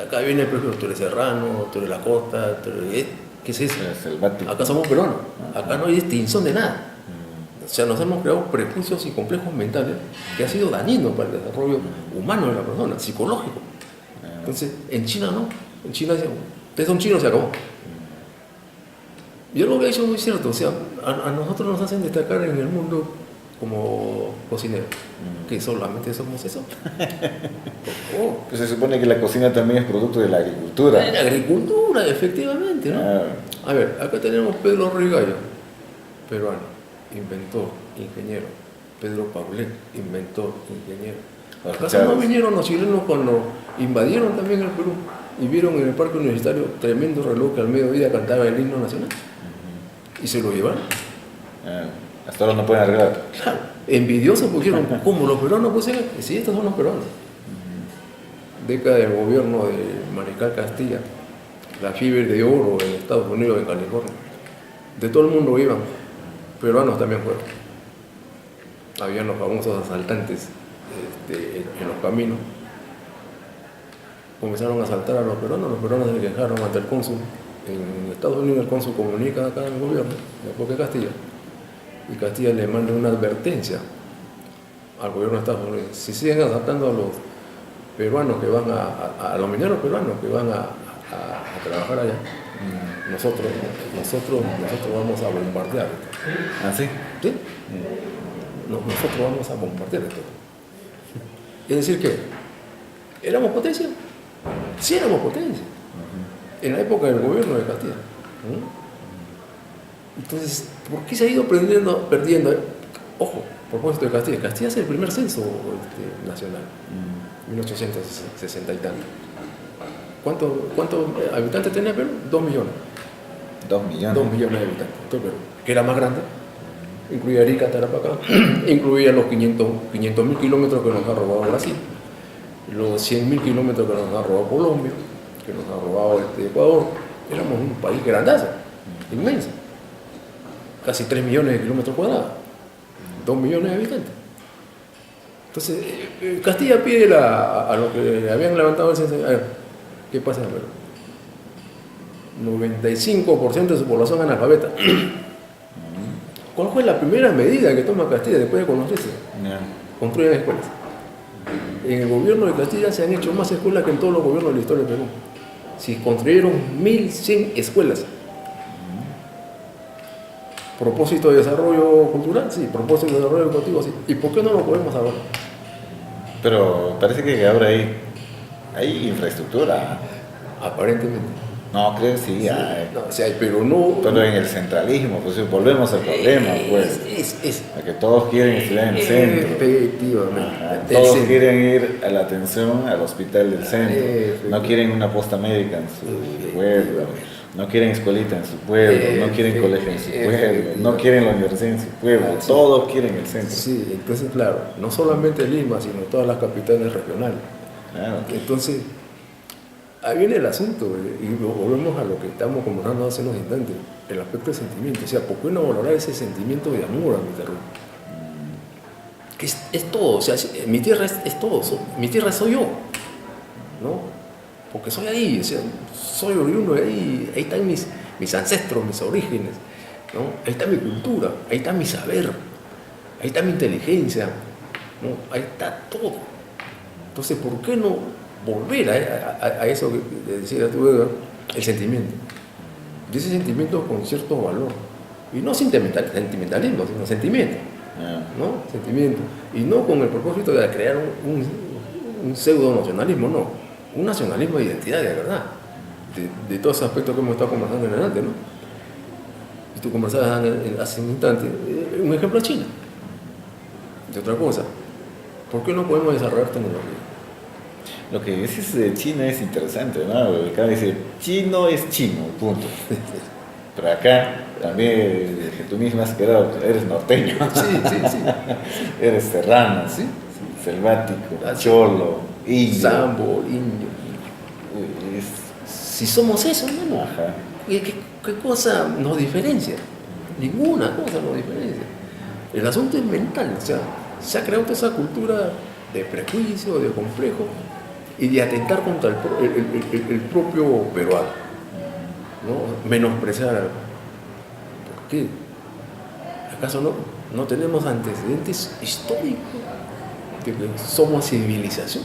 Acá viene el prejuicio, tú eres serrano, tú eres la costa, tú eres... ¿Qué es eso? es selvático. Acá somos peruanos. Acá no hay distinción de nada. O sea, nos hemos creado prejuicios y complejos mentales que ha sido dañino para el desarrollo humano de la persona, psicológico. Entonces, en China no. En China dicen, ustedes son chinos, se acabó. Yo lo que he dicho es muy cierto. O sea, a nosotros nos hacen destacar en el mundo como cocineros. ¿Que solamente somos eso? Pues se supone que la cocina también es producto de la agricultura. De la agricultura, efectivamente, ¿no? A ver, acá tenemos Pedro Ruiz Gallo, peruano, inventor, ingeniero. Pedro Paulet, inventor, ingeniero. ¿Acaso no vinieron los chilenos cuando invadieron también el Perú y vieron en el parque universitario tremendo reloj que al mediodía cantaba el himno nacional? ¿Y se lo llevaron? Hasta ahora no pueden arreglar. Claro, envidiosos pusieron, ¿cómo los peruanos pusieron? Sí, estos son los peruanos. Década del gobierno de Mariscal Castilla, la fiebre de oro en Estados Unidos, en California. De todo el mundo iban, peruanos también fueron. Habían los famosos asaltantes en los caminos. Comenzaron a asaltar a los peruanos se quejaron ante el cónsul. En Estados Unidos el cónsul comunica acá en el gobierno, de Castilla, y Castilla le manda una advertencia al gobierno de Estados Unidos. Si siguen adaptando a los peruanos que van a los mineros peruanos que van a trabajar allá, nosotros vamos a bombardear. ¿Ah, sí? ¿Sí? Nosotros vamos a bombardear esto. Es decir que, ¿éramos potencia? Sí éramos potencia. En la época del gobierno de Castilla. Entonces, ¿por qué se ha ido perdiendo? Ojo, propósito de Castilla. Castilla es el primer censo nacional, 1860 y tanto. ¿Cuántos habitantes tenía Perú? 2 millones. 2 millones. 2 millones de habitantes. Todo Perú, que era más grande. Incluía Arica, Tarapacá, incluía los 500.000 kilómetros que nos ha robado Brasil, los 100.000 kilómetros que nos ha robado Colombia, que nos ha robado Ecuador. Éramos un país grandazo, inmenso. Casi 3 millones de kilómetros cuadrados, 2 millones de habitantes. Entonces, Castilla pide a lo que habían levantado el censo. A ver, ¿qué pasa en Perú? 95% de su población analfabeta. ¿Cuál fue la primera medida que toma Castilla después de conocerse? Construyen escuelas. En el gobierno de Castilla se han hecho más escuelas que en todos los gobiernos de la historia de Perú. Se construyeron 1.100 escuelas. ¿Propósito de desarrollo cultural? Sí. ¿Propósito de desarrollo educativo? Sí. ¿Y por qué no lo podemos ahora? Pero parece que ahora hay infraestructura. Aparentemente. No, creo que sí, hay. No, sí hay, pero no... Pero en el centralismo, pues volvemos al problema, pues. A que todos quieren estudiar en el centro. Efectivamente. Todos quieren ir a la atención al hospital del centro. No quieren una posta médica en su pueblo. No quieren escuelita en su pueblo. No quieren colegio en su pueblo. No quieren la universidad en su pueblo. Todos quieren el centro. Sí, entonces claro, no solamente Lima, sino todas las capitales regionales. Claro. Entonces, ahí viene el asunto, y volvemos a lo que estamos conversando hace unos instantes, el aspecto del sentimiento. O sea, ¿por qué no valorar ese sentimiento de amor a mi terreno? Que es todo, o sea, mi tierra es todo, mi tierra soy yo, ¿no? Porque soy ahí, o sea, soy oriundo de ahí, ahí están mis ancestros, mis orígenes, ¿no? Ahí está mi cultura, ahí está mi saber, ahí está mi inteligencia, ¿no? Ahí está todo. Entonces, ¿por qué no volver a eso que decías tú, Edgar, el sentimiento? Y ese sentimiento con cierto valor. Y no sentimentalismo, sino sentimiento. ¿No? Sentimiento. Y no con el propósito de crear un pseudo nacionalismo, no. Un nacionalismo de identidad, de verdad. De todos esos aspectos que hemos estado conversando en adelante, ¿no? Y tú conversabas hace un instante, un ejemplo es China. De otra cosa. ¿Por qué no podemos desarrollar tecnología? Lo que dices de China es interesante, ¿no? Acá dice, chino es chino, punto. Pero acá también, que tú misma has quedado, eres norteño. Sí. Eres serrano, ¿Sí? selvático, cholo, indio. Sambo, indio. Si somos eso, hermano, ¿qué cosa nos diferencia? Ninguna cosa nos diferencia. El asunto es mental, o sea, se ha creado toda esa cultura de prejuicio, de complejo y de atentar contra el propio peruano, ¿no? Menospreciar algo. ¿Por qué? ¿Acaso no tenemos antecedentes históricos de que somos civilización?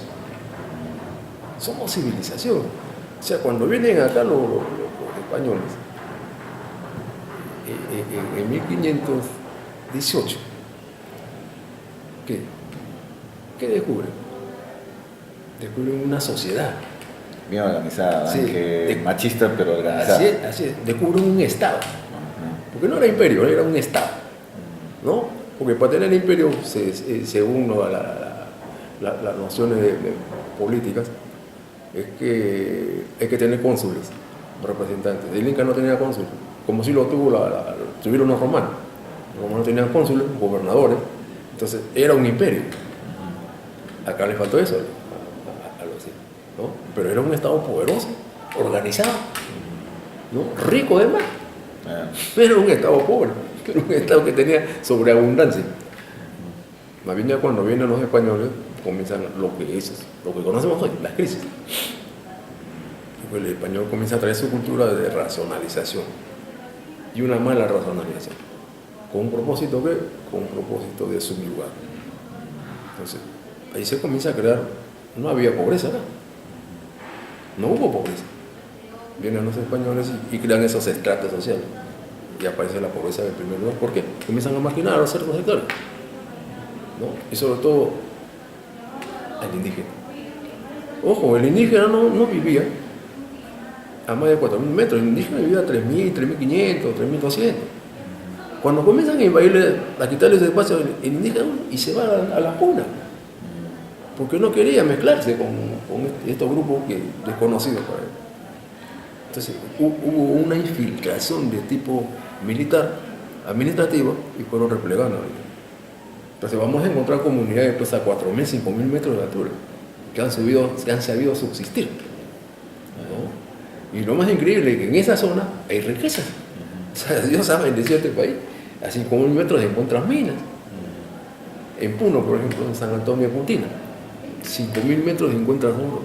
Somos civilización. O sea, cuando vienen acá los españoles, en 1518, ¿qué descubren? Descubren una sociedad. Bien organizada, Sí, machista pero organizada. Así es, descubren un Estado. Porque no era imperio, era un Estado, ¿no? Porque para tener imperio, según las nociones políticas, es que hay que tener cónsules, representantes. El Inca no tenía cónsul, como si lo tuvieron los romanos. Los romanos tenían cónsules, gobernadores, entonces era un imperio. Acá le faltó eso, algo así, ¿no? Pero era un Estado poderoso, organizado, ¿no? Rico además. Pero un Estado pobre, un Estado que tenía sobreabundancia. Más bien ya cuando vienen los españoles comienzan lo que conocemos hoy, las crisis. Porque el español comienza a traer su cultura de racionalización y una mala racionalización. ¿Con un propósito qué? Con un propósito de subyugar. Entonces, ahí se comienza a crear, no había pobreza acá, no hubo pobreza. Vienen los españoles y crean esos estratos sociales. Y aparece la pobreza en primer lugar. ¿Por qué? Comienzan a marginar a los ciertos sectores, ¿no? Y sobre todo al indígena. Ojo, el indígena no vivía a más de 4.000 metros, el indígena vivía a 3.000, 3.500, 3.200. Cuando comienzan a invadirle, a quitarle ese espacio el indígena y se va a la puna, porque no quería mezclarse con estos grupos desconocidos para él. Entonces hubo una infiltración de tipo militar, administrativo, y fueron replegando. Entonces vamos a encontrar comunidades pues, a 4.000, 5.000 metros de altura, que han sabido subsistir, ¿no? Y lo más increíble es que en esa zona hay riquezas. O sea, Dios ha bendecido este país. A 5.000 metros encuentras minas. En Puno, por ejemplo, en San Antonio de Puntina, 5.000 metros encuentras oro.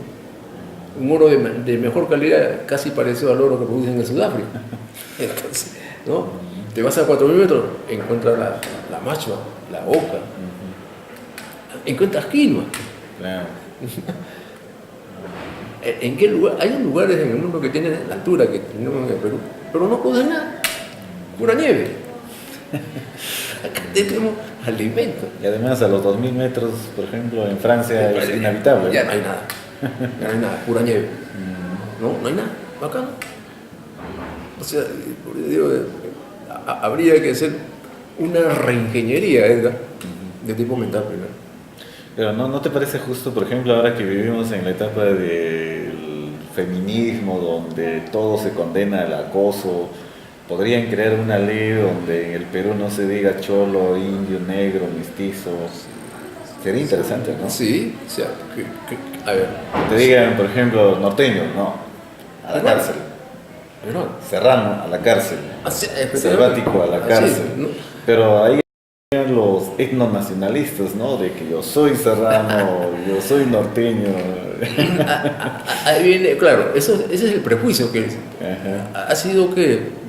Un oro de mejor calidad, casi parecido al oro que producen en Sudáfrica. Entonces, ¿no? Te vas a 4.000 metros, encuentras la machua, la oca, encuentras quinoa. Claro. ¿En qué lugar? Hay lugares en el mundo que tienen la altura que tenemos en el Perú, pero no producen nada, pura nieve. Acá tenemos alimentos. Y además a los 2.000 metros, por ejemplo, en Francia es inhabitable. Ya no hay nada. Ya no hay nada, pura nieve. No hay nada. Acá no. O sea, digo, habría que hacer una reingeniería, Edgar, de tipo mental primero. Pero ¿no te parece justo, por ejemplo, ahora que vivimos en la etapa del feminismo, donde todo se condena al acoso? Podrían crear una ley donde en el Perú no se diga cholo, indio, negro, mestizo. Sería interesante, ¿no? Sí, o sea, a ver. Te digan, por ejemplo, norteño, no, a la cárcel. Pero, Serrano, a la cárcel. Selvático, a la cárcel. ¿no? Pero ahí están los etnonacionalistas, ¿no? De que yo soy serrano, yo soy norteño. Ahí viene, claro, ese es el prejuicio que ha sido que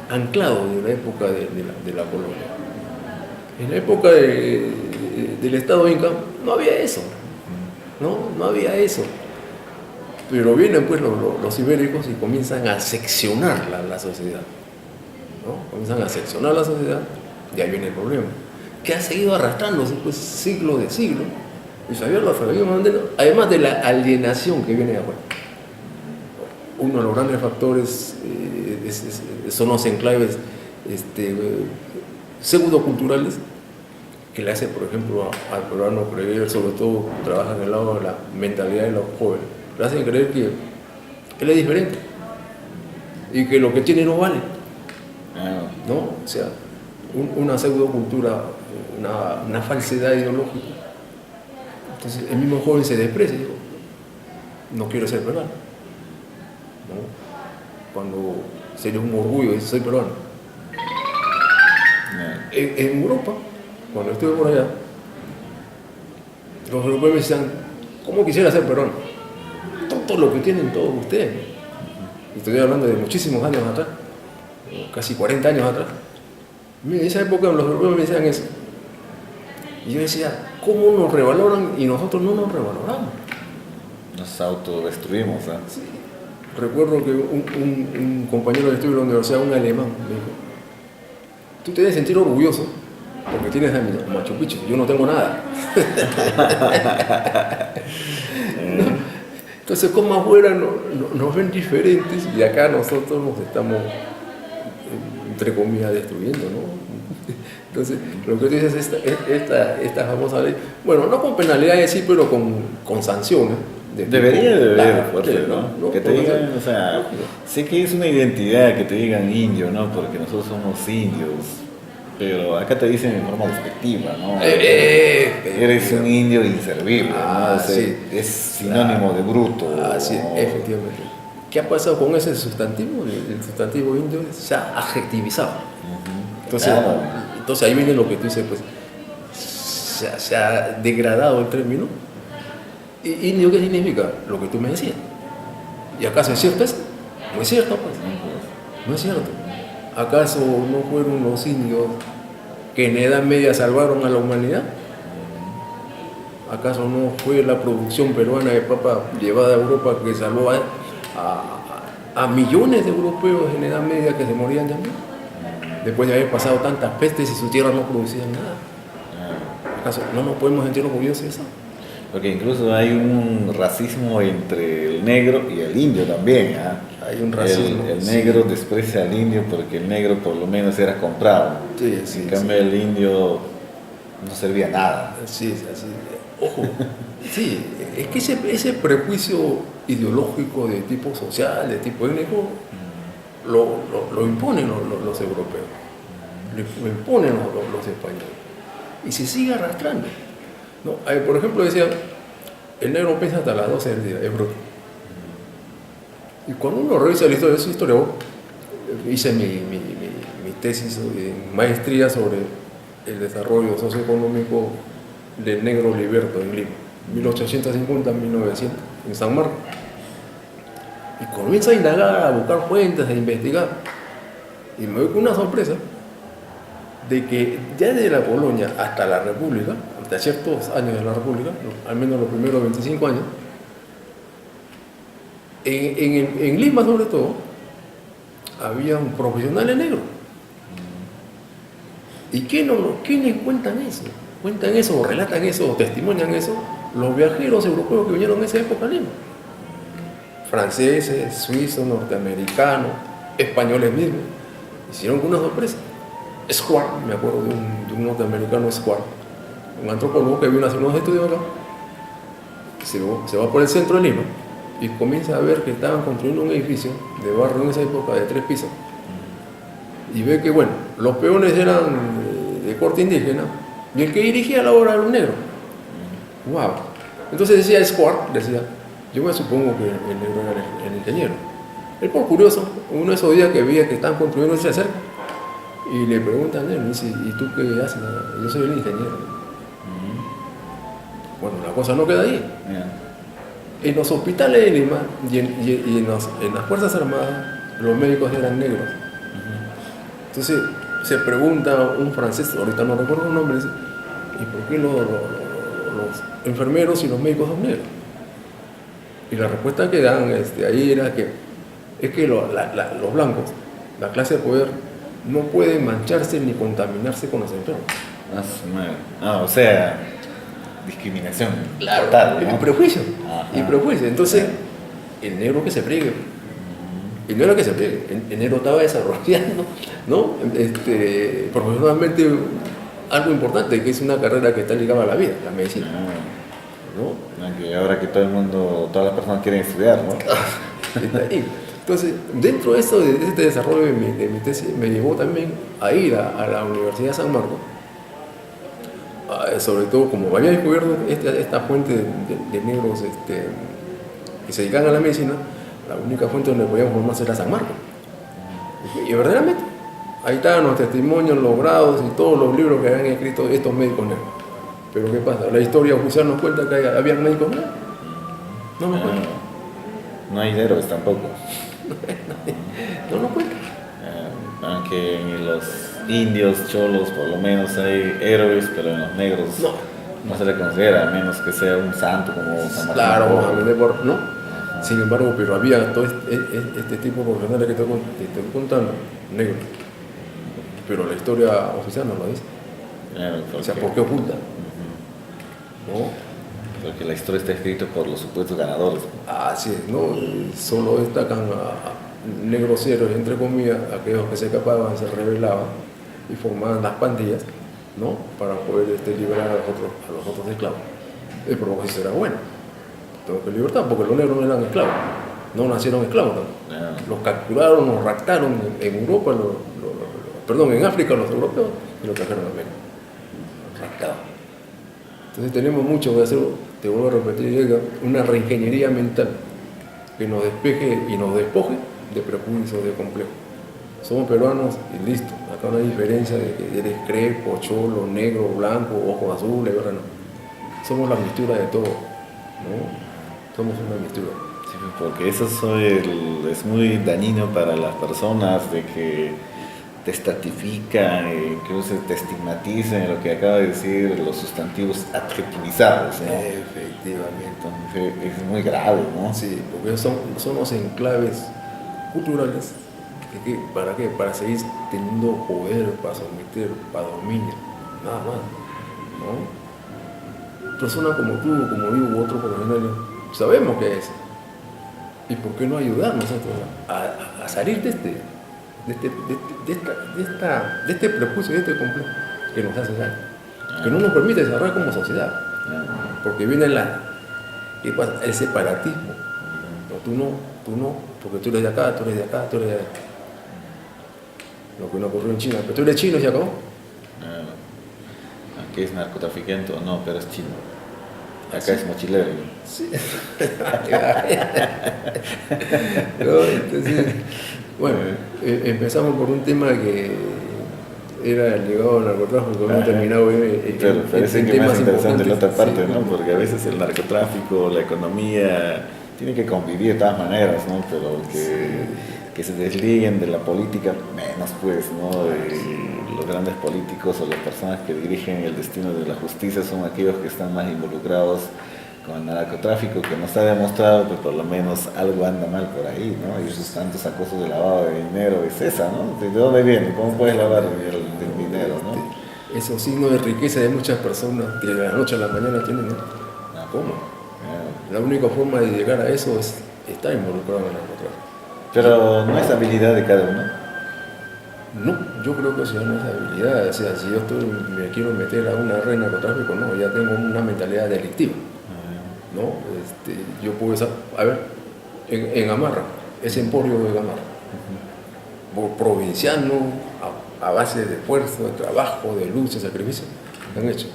anclado de la época de la colonia. En la época del Estado Inca no había eso, no había eso. Pero vienen pues los ibéricos y comienzan a seccionar la sociedad, ¿no? Comienzan a seccionar la sociedad y ahí viene el problema, que ha seguido arrastrándose pues siglo de siglo. Y sabía lo además de la alienación que viene de afuera. Uno de los grandes factores son los enclaves pseudoculturales que le hace, por ejemplo, al peruano creer, sobre todo trabaja en el lado de la mentalidad de los jóvenes, le hacen creer que él es diferente y que lo que tiene no vale, ¿no? O sea, una pseudocultura, una falsedad ideológica. Entonces el mismo joven se desprecia y dice, no quiero ser peruano, ¿no? Cuando sería un orgullo decir soy peruano. En Europa, cuando estuve por allá, los europeos me decían, ¿cómo quisiera ser peruano? Todo lo que tienen todos ustedes. Y estoy hablando de muchísimos años atrás, casi 40 años atrás. En esa época los europeos me decían eso. Y yo decía, ¿cómo nos revaloran y nosotros no nos revaloramos? Nos autodestruimos, ¿eh? Sí. Recuerdo que un compañero de estudio de la universidad, un alemán, me dijo, tú te debes sentir orgulloso porque tienes a Machu Picchu, yo no tengo nada. ¿No? Entonces, como afuera nos ven diferentes y acá nosotros nos estamos, entre comillas, destruyendo, ¿no? Entonces, lo que tú dices es esta famosa ley, bueno, no con penalidades, sí, pero con sanciones. Debería de haber fuerte, ¿no? Que te digan, o sea, sé que es una identidad que te digan indio, ¿no? Porque nosotros somos indios, pero acá te dicen de forma despectiva, ¿no? Eres un indio inservible, ¿no? O sea, sí, es sinónimo de bruto. Sí, efectivamente. ¿Qué ha pasado con ese sustantivo? El sustantivo indio se ha adjetivizado. Entonces ahí viene lo que tú dices, pues se ha degradado el término. ¿Y indio qué significa? Lo que tú me decías. ¿Y acaso es cierto eso? No es cierto, pues. No es cierto. ¿Acaso no fueron los indios que en Edad Media salvaron a la humanidad? ¿Acaso no fue la producción peruana de papa llevada a Europa que salvó a millones de europeos en Edad Media que se morían de hambre? Después de haber pasado tantas pestes y su tierra no producía nada. ¿Acaso no nos podemos sentir orgullosos de eso? Porque incluso hay un racismo entre el negro y el indio también. Hay un racismo. El negro desprecia al indio porque el negro por lo menos era comprado. Sí, En cambio el indio no servía nada. Sí, así. Ojo, sí, es que ese prejuicio ideológico de tipo social, de tipo étnico, lo imponen los europeos, lo imponen los españoles, y se sigue arrastrando, ¿no? Por ejemplo, decía, el negro piensa hasta las 12 del día, es bruto. Y cuando uno revisa la historia, soy historiador, hice mi tesis de maestría sobre el desarrollo socioeconómico del negro liberto en Lima, 1850-1900, en San Marcos. Y comienzo a indagar, a buscar fuentes, a investigar. Y me doy con una sorpresa de que ya desde la Polonia hasta la República, hasta ciertos años de la República, al menos los primeros 25 años, en Lima sobre todo, habían profesionales negros. ¿Y quiénes cuentan eso? Cuentan eso, o relatan eso, o testimonian eso, los viajeros europeos que vinieron en esa época a Lima. Franceses, suizos, norteamericanos, españoles mismos. Hicieron una sorpresa. Square, me acuerdo de un norteamericano, Square, un antropólogo que vino a hacer unos estudios acá, se va por el centro de Lima y comienza a ver que estaban construyendo un edificio de barrio en esa época de 3 pisos. Y ve que, bueno, los peones eran de corte indígena y el que dirigía la obra era un negro. ¡Wow! Entonces decía Square, yo me supongo que el negro era el ingeniero. Él, por curioso, uno de esos días que veía que estaban construyendo, se acerca y le preguntan a él, dice, ¿y tú qué haces? Yo soy el ingeniero. Bueno, la cosa no queda ahí. En los hospitales de Lima y en las Fuerzas Armadas, los médicos eran negros. Entonces se pregunta un francés, ahorita no recuerdo el nombre, dice, ¿y por qué los enfermeros y los médicos son negros? Y la respuesta que dan ahí era que es que los blancos, la clase de poder, no pueden mancharse ni contaminarse con los enfermos. O sea, discriminación. Claro, total, ¿no? Y prejuicio. Ajá. Y prejuicio. Entonces, el negro que se friegue. Y no era que se friegue, el negro estaba desarrollando, ¿no? Profesionalmente algo importante, que es una carrera que está ligada a la vida, la medicina. ¿No? Que ahora que todo el mundo, todas las personas quieren estudiar, ¿no? Está ahí. Entonces, dentro de eso, de este desarrollo de mi tesis, me llevó también a ir a la Universidad de San Marcos, sobre todo como había descubierto esta fuente de negros que se dedican a la medicina, la única fuente donde podíamos formarse era San Marcos. Y verdaderamente, ahí estaban los testimonios, los grados y todos los libros que habían escrito estos médicos negros. Pero ¿qué pasa? La historia oficial nos cuenta que había médicos negros. No nos cuenta. No hay héroes tampoco. No nos cuenta. Aunque en los indios, cholos, por lo menos hay héroes, pero en los negros no se le considera, a menos que sea un santo como San Martín. Claro, ¿no? Sin embargo, pero había todo este tipo de profesionales que te estoy contando, negros. Pero la historia oficial no lo dice. O sea, ¿por qué oculta? ¿No? Porque la historia está escrita por los supuestos ganadores. Así es, ¿no? Solo destacan a negros héroes, entre comillas, aquellos que se escapaban, se rebelaban y formaban las pandillas, ¿no? Para poder liberar a los otros esclavos. El propósito era bueno. Tengo que libertar, porque los negros no eran esclavos, no nacieron esclavos. ¿No? Los capturaron, los raptaron en Europa, en África los europeos, y los trajeron a América. Raptados. Entonces tenemos mucho que hacer, te vuelvo a repetir, una reingeniería mental que nos despeje y nos despoje de prejuicios, de complejos. Somos peruanos y listo. Acá no hay diferencia de que eres crepo, cholo, negro, blanco, ojos azules, ¿verdad? No. Somos la mixtura de todo, ¿no? Somos una mixtura. Sí, porque eso es muy dañino para las personas, de que te estratifica, incluso te estigmatiza en lo que acaba de decir, los sustantivos adjetivizados, ¿no? Efectivamente. Entonces es muy grave, ¿no? Sí, porque son los enclaves culturales. ¿Para qué? Para seguir teniendo poder, para someter, para dominar, nada más, ¿no? Personas como tú, como yo u otros profesionales, sabemos qué es. ¿Y por qué no ayudarnos a salir de este prejuicio, de este complejo que nos hace daño, que no nos permite desarrollar como sociedad? Porque viene ¿qué pasa? El separatismo. No, tú no, porque tú eres de acá, tú eres de acá, tú eres de allá. Lo que no ocurrió en China, pero tú eres chino y se acabó. Aquí es narcotraficante o no, pero es chino. Acá es mochilero. Sí. No, entonces, bueno, empezamos por un tema que era ligado al narcotráfico, hemos terminado pero parece que más interesante la otra parte, sí, ¿no? Porque a veces el narcotráfico, la economía, tiene que convivir de todas maneras, ¿no? Pero que se desliguen de la política, menos pues, ¿no? Los grandes políticos o las personas que dirigen el destino de la justicia son aquellos que están más involucrados con el narcotráfico, que no está demostrado, pero por lo menos algo anda mal por ahí, ¿no? Y esos tantos acosos de lavado de dinero es esa, ¿no? ¿De dónde viene? ¿Cómo puedes lavar el dinero, no? Esos signos de riqueza de muchas personas que de la noche a la mañana tienen, ¿no? ¿Cómo? La única forma de llegar a eso es estar involucrado en el narcotráfico. Pero no es habilidad de cada uno. No, yo creo que eso ya no es habilidad. O sea, si yo me quiero meter a una red de narcotráfico, no, ya tengo una mentalidad delictiva. ¿No? Yo puedo estar, a ver, en Gamarra, ese emporio de Gamarra, provinciano, a base de esfuerzo, de trabajo, de lucha, de sacrificio, han hecho.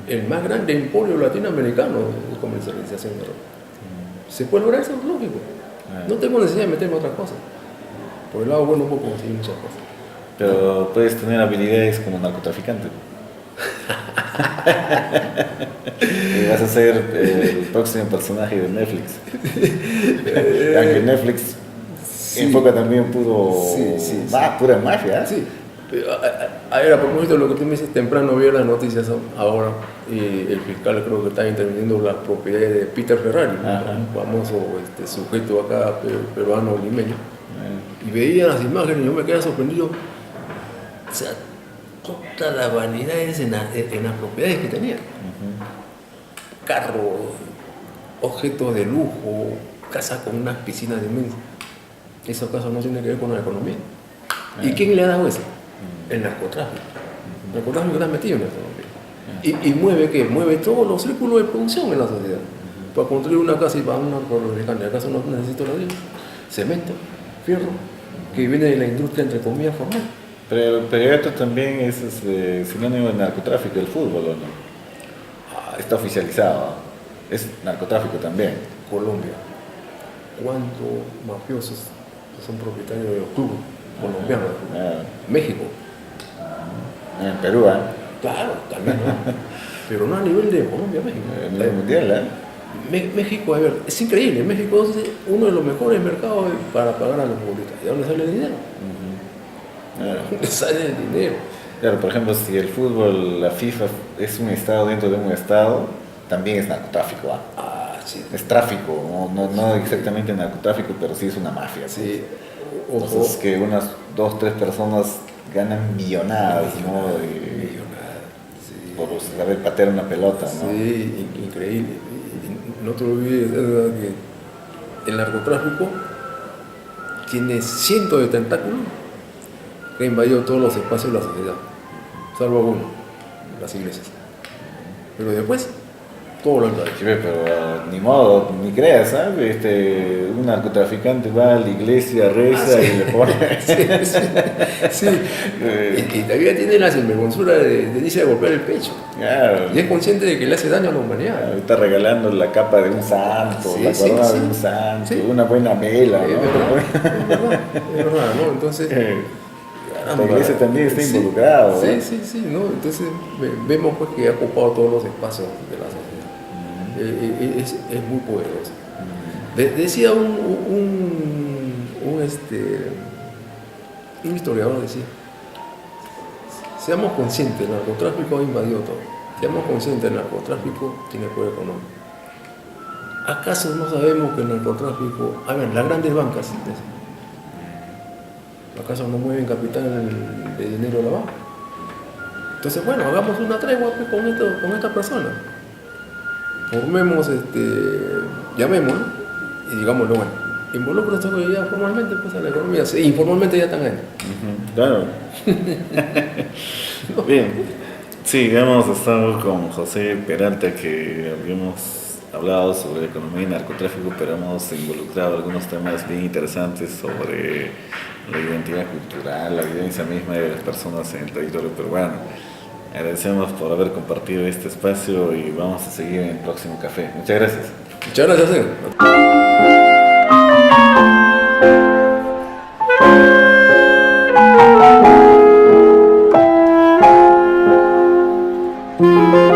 El más grande emporio latinoamericano de comercialización de droga. ¿Se puede lograr eso? Lógico. No tengo necesidad de meterme a otras cosas. Por el lado bueno puedo conseguir muchas cosas. Pero puedes tener habilidades como narcotraficante. Y vas a ser el próximo personaje de Netflix. Aunque Netflix enfoca también pura mafia. Sí. A ver, a propósito de lo que tú me dices temprano, vi las noticias ahora y el fiscal creo que está interviniendo las propiedades de Peter Ferrari, un famoso sujeto acá peruano limeño. Y veía las imágenes y yo me quedé sorprendido. O sea, toda la vanidades en las propiedades que tenía. Carros, objetos de lujo, casas con unas piscinas inmensas. Eso acaso no tiene que ver con la economía. ¿Y quién le ha dado eso? El narcotráfico. El narcotráfico está metido en la economía. Y mueve todos los círculos de producción en la sociedad. Para construir una casa y para un narcotraficante, ¿acaso no necesito ladrillo? Cemento, fierro, que viene de la industria entre comillas formal. Pero esto también es sinónimo de narcotráfico, el fútbol, ¿o no? Está oficializado. Es narcotráfico también. Colombia. ¿Cuántos mafiosos son propietarios de los clubes colombianos? México. En Perú, Claro, también, ¿no? Pero no a nivel de Colombia, México. A nivel mundial, México, a ver, es increíble. México es uno de los mejores mercados para pagar a los futbolistas. ¿De dónde sale el dinero? ¿Dónde sale el dinero? Claro, por ejemplo, si el fútbol, la FIFA es un estado dentro de un estado, también es narcotráfico. Sí. Es tráfico, no exactamente narcotráfico, pero sí es una mafia. Sí. Entonces, que unas 2, 3 personas ganan millonadas, ¿no? Sí. Por saber patear una pelota, ¿no? Sí, increíble. Y no te olvides que el narcotráfico tiene cientos de tentáculos que ha invadido todos los espacios de la sociedad, salvo uno, las iglesias. Pero después, todo lo demás. Sí, pero ni modo, ni creas, ¿sabes? Un narcotraficante va a la iglesia, reza y le pone... Sí. Y todavía tiene la sinvergonzura de irse a golpear el pecho. Claro. Y es consciente de que le hace daño a la humanidad. Está regalando la capa de un santo, la corona de un santo, una buena vela, ¿no? Es verdad, ¿no? Entonces... La iglesia también está involucrada. Sí, ¿no? Entonces vemos pues que ha ocupado todos los espacios de la sociedad. Es muy poderoso. Decía un historiador, decía seamos conscientes, el narcotráfico ha invadido todo. Seamos conscientes, el narcotráfico tiene poder económico. ¿Acaso no sabemos que el narcotráfico, a ver, las grandes bancas, ¿acaso no mueven capital de dinero lavado? Entonces, bueno, hagamos una tregua pues, con esta persona. Formemos, llamémoslo y digámoslo, bueno, involucra esto ya formalmente pues, a la economía. Sí, informalmente ya están ahí. Claro. Bien, sí, hemos estado con José Peralta, que habíamos hablado sobre economía y narcotráfico, pero hemos involucrado algunos temas bien interesantes sobre la identidad cultural, la vivencia misma de las personas en el territorio peruano. Agradecemos por haber compartido este espacio y vamos a seguir en el próximo café. Muchas gracias. Muchas gracias. Thank you.